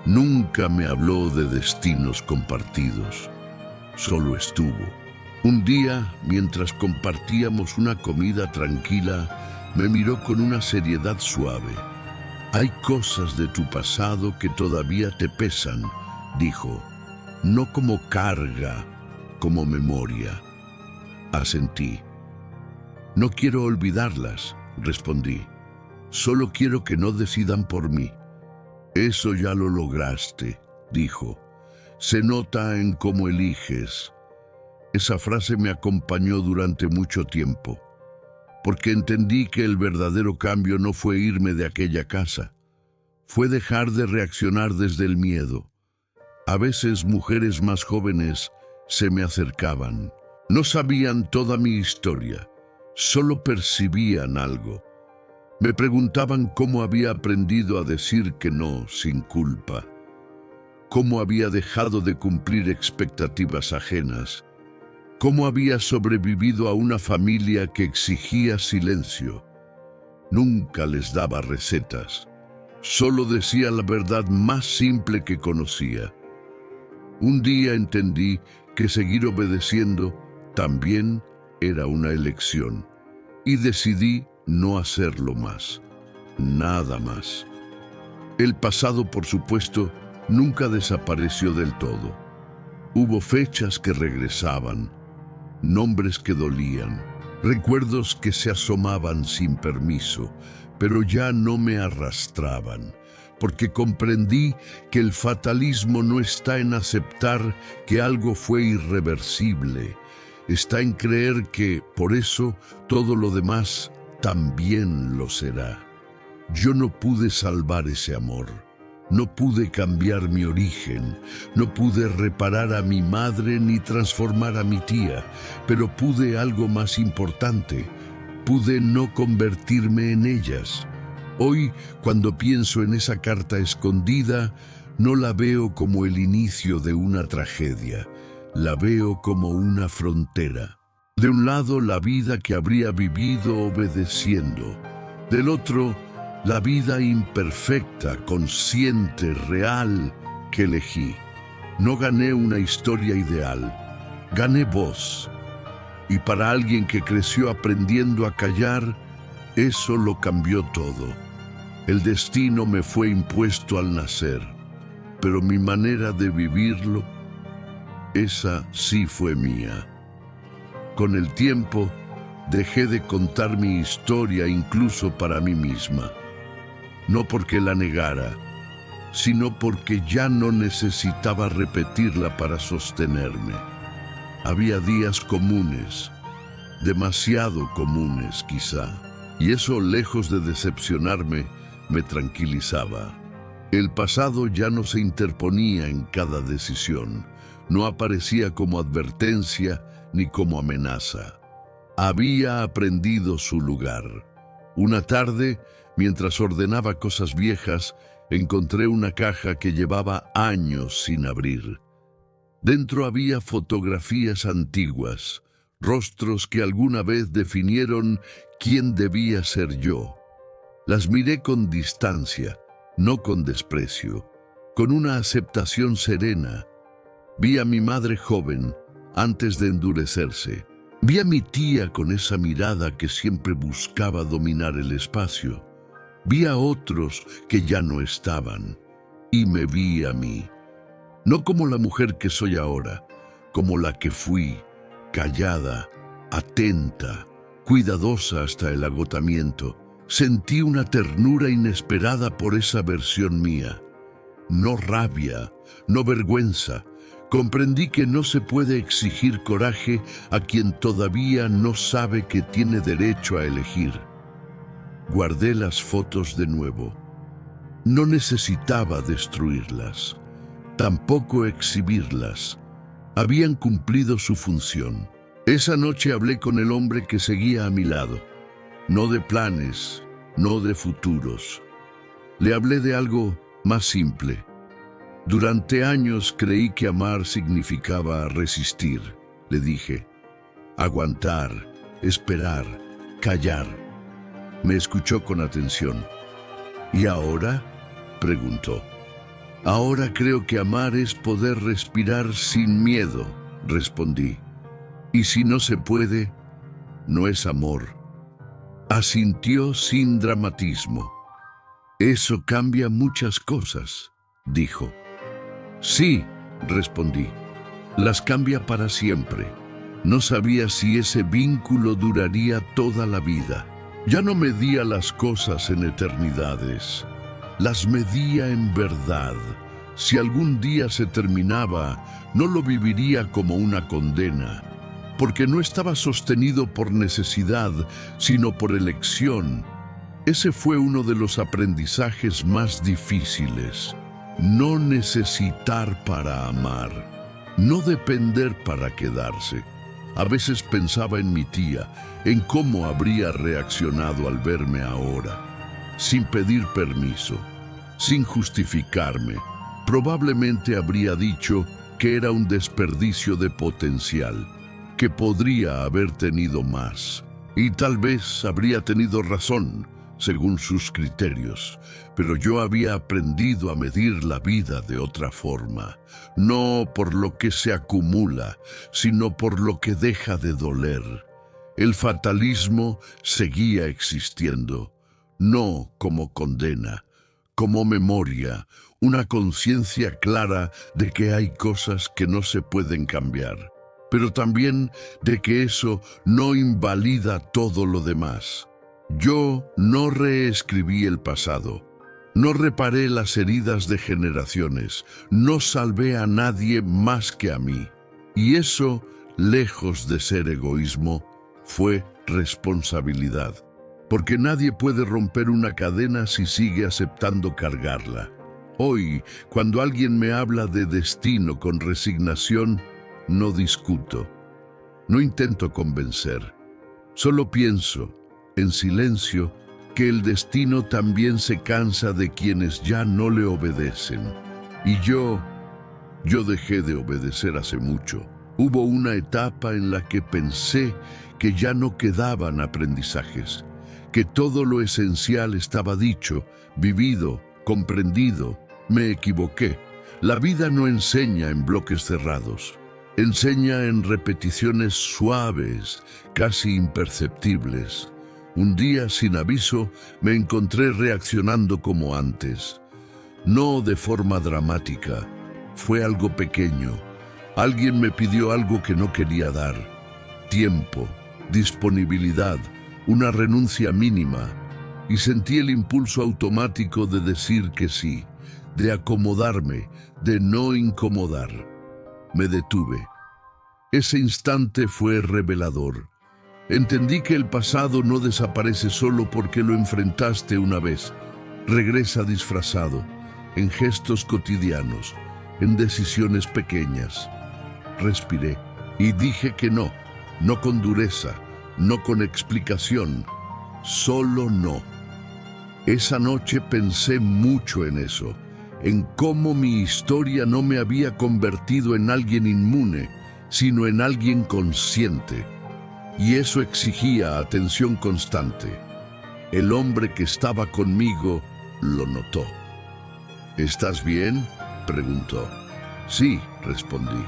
Nunca me habló de destinos compartidos. Solo estuvo. Un día, mientras compartíamos una comida tranquila, me miró con una seriedad suave. «Hay cosas de tu pasado que todavía te pesan», dijo, «no como carga, como memoria». Asentí. «No quiero olvidarlas», respondí. «Solo quiero que no decidan por mí». «Eso ya lo lograste», dijo. «Se nota en cómo eliges». Esa frase me acompañó durante mucho tiempo, porque entendí que el verdadero cambio no fue irme de aquella casa, fue dejar de reaccionar desde el miedo. A veces mujeres más jóvenes se me acercaban. No sabían toda mi historia, solo percibían algo. Me preguntaban cómo había aprendido a decir que no sin culpa, cómo había dejado de cumplir expectativas ajenas, cómo había sobrevivido a una familia que exigía silencio. Nunca les daba recetas, solo decía la verdad más simple que conocía. Un día entendí que seguir obedeciendo también era una elección, y decidí no hacerlo más, nada más. El pasado, por supuesto, nunca desapareció del todo. Hubo fechas que regresaban, nombres que dolían, recuerdos que se asomaban sin permiso, pero ya no me arrastraban, porque comprendí que el fatalismo no está en aceptar que algo fue irreversible, está en creer que, por eso, todo lo demás también lo será. Yo no pude salvar ese amor. No pude cambiar mi origen, no pude reparar a mi madre ni transformar a mi tía, pero pude algo más importante, pude no convertirme en ellas. Hoy, cuando pienso en esa carta escondida, no la veo como el inicio de una tragedia, la veo como una frontera. De un lado, la vida que habría vivido obedeciendo, del otro, la vida imperfecta, consciente, real, que elegí. No gané una historia ideal, gané voz. Y para alguien que creció aprendiendo a callar, eso lo cambió todo. El destino me fue impuesto al nacer, pero mi manera de vivirlo, esa sí fue mía. Con el tiempo, dejé de contar mi historia incluso para mí misma. No porque la negara, sino porque ya no necesitaba repetirla para sostenerme. Había días comunes, demasiado comunes quizá, y eso, lejos de decepcionarme, me tranquilizaba. El pasado ya no se interponía en cada decisión, no aparecía como advertencia ni como amenaza. Había aprendido su lugar. Una tarde, mientras ordenaba cosas viejas, encontré una caja que llevaba años sin abrir. Dentro había fotografías antiguas, rostros que alguna vez definieron quién debía ser yo. Las miré con distancia, no con desprecio, con una aceptación serena. Vi a mi madre joven, antes de endurecerse. Vi a mi tía con esa mirada que siempre buscaba dominar el espacio. Vi a otros que ya no estaban, y me vi a mí. No como la mujer que soy ahora, como la que fui, callada, atenta, cuidadosa hasta el agotamiento. Sentí una ternura inesperada por esa versión mía. No rabia, no vergüenza. Comprendí que no se puede exigir coraje a quien todavía no sabe que tiene derecho a elegir. Guardé las fotos de nuevo. No necesitaba destruirlas, tampoco exhibirlas. Habían cumplido su función. Esa noche hablé con el hombre que seguía a mi lado. No de planes, no de futuros. Le hablé de algo más simple. Durante años creí que amar significaba resistir, le dije. Aguantar, esperar, callar. Me escuchó con atención. ¿Y ahora?, preguntó. Ahora creo que amar es poder respirar sin miedo, respondí. Y si no se puede, no es amor. Asintió sin dramatismo. Eso cambia muchas cosas, dijo. Sí, respondí. Las cambia para siempre. No sabía si ese vínculo duraría toda la vida. Ya no medía las cosas en eternidades. Las medía en verdad. Si algún día se terminaba, no lo viviría como una condena, porque no estaba sostenido por necesidad, sino por elección. Ese fue uno de los aprendizajes más difíciles. No necesitar para amar, no depender para quedarse. A veces pensaba en mi tía, en cómo habría reaccionado al verme ahora, sin pedir permiso, sin justificarme. Probablemente habría dicho que era un desperdicio de potencial, que podría haber tenido más. Y tal vez habría tenido razón, según sus criterios, pero yo había aprendido a medir la vida de otra forma, no por lo que se acumula, sino por lo que deja de doler. El fatalismo seguía existiendo, no como condena, como memoria, una conciencia clara de que hay cosas que no se pueden cambiar, pero también de que eso no invalida todo lo demás. Yo no reescribí el pasado, no reparé las heridas de generaciones, no salvé a nadie más que a mí. Y eso, lejos de ser egoísmo, fue responsabilidad. Porque nadie puede romper una cadena si sigue aceptando cargarla. Hoy, cuando alguien me habla de destino con resignación, no discuto, no intento convencer, solo pienso, en silencio, que el destino también se cansa de quienes ya no le obedecen. Y yo dejé de obedecer hace mucho. Hubo una etapa en la que pensé que ya no quedaban aprendizajes, que todo lo esencial estaba dicho, vivido, comprendido. Me equivoqué. La vida no enseña en bloques cerrados. Enseña en repeticiones suaves, casi imperceptibles. Un día, sin aviso, me encontré reaccionando como antes. No de forma dramática. Fue algo pequeño. Alguien me pidió algo que no quería dar. Tiempo, disponibilidad, una renuncia mínima. Y sentí el impulso automático de decir que sí, de acomodarme, de no incomodar. Me detuve. Ese instante fue revelador. Entendí que el pasado no desaparece solo porque lo enfrentaste una vez. Regresa disfrazado, en gestos cotidianos, en decisiones pequeñas. Respiré y dije que no, no con dureza, no con explicación, solo no. Esa noche pensé mucho en eso, en cómo mi historia no me había convertido en alguien inmune, sino en alguien consciente. Y eso exigía atención constante. El hombre que estaba conmigo lo notó. ¿Estás bien?, preguntó. Sí, respondí.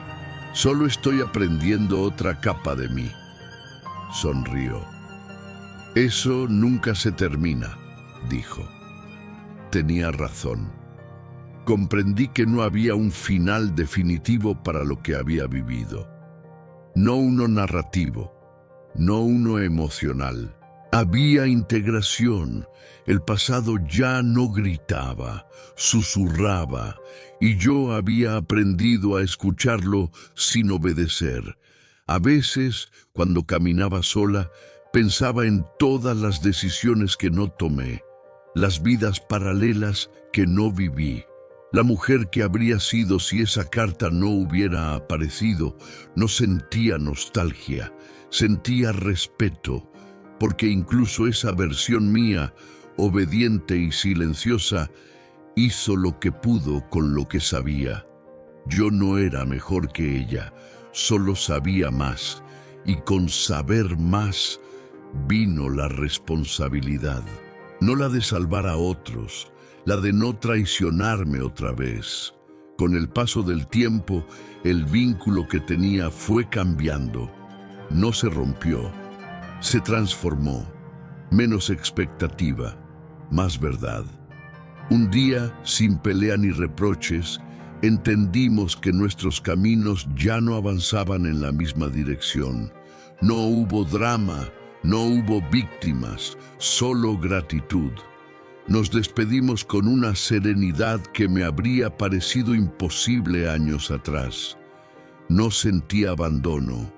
Solo estoy aprendiendo otra capa de mí. Sonrió. Eso nunca se termina, dijo. Tenía razón. Comprendí que no había un final definitivo para lo que había vivido. No uno narrativo, no uno emocional. Había integración. El pasado ya no gritaba, susurraba, y yo había aprendido a escucharlo sin obedecer. A veces, cuando caminaba sola, Pensaba en todas las decisiones que no tomé, las vidas paralelas que no viví, la mujer que habría sido si esa carta no hubiera aparecido. No sentía nostalgia, sentía respeto, porque incluso esa versión mía, obediente y silenciosa, hizo lo que pudo con lo que sabía. Yo no era mejor que ella, solo sabía más, y con saber más vino la responsabilidad, no la de salvar a otros, la de no traicionarme otra vez. Con el paso del tiempo, el vínculo que tenía fue cambiando. No se rompió, se transformó. Menos expectativa, más verdad. Un día, sin pelea ni reproches, entendimos que nuestros caminos ya no avanzaban en la misma dirección. No hubo drama, no hubo víctimas, solo gratitud. Nos despedimos con una serenidad que me habría parecido imposible años atrás. No sentí abandono,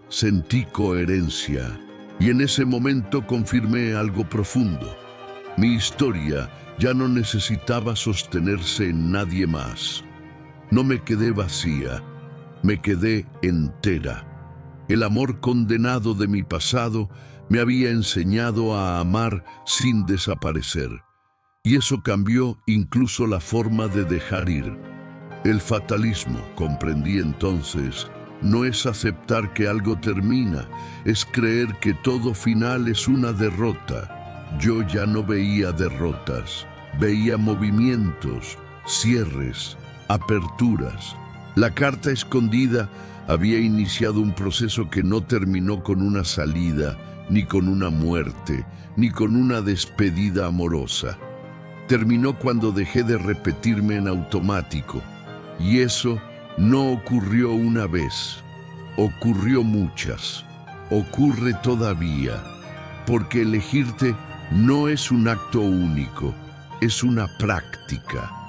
sentí coherencia, y en ese momento confirmé algo profundo. Mi historia ya no necesitaba sostenerse en nadie más. No me quedé vacía, me quedé entera. El amor condenado de mi pasado me había enseñado a amar sin desaparecer. Y eso cambió incluso la forma de dejar ir. El fatalismo, comprendí entonces, no es aceptar que algo termina, es creer que todo final es una derrota. Yo ya no veía derrotas, veía movimientos, cierres, aperturas. La carta escondida había iniciado un proceso que no terminó con una salida, ni con una muerte, ni con una despedida amorosa. Terminó cuando dejé de repetirme en automático. Y eso no ocurrió una vez, ocurrió muchas, ocurre todavía, porque elegirte no es un acto único, es una práctica.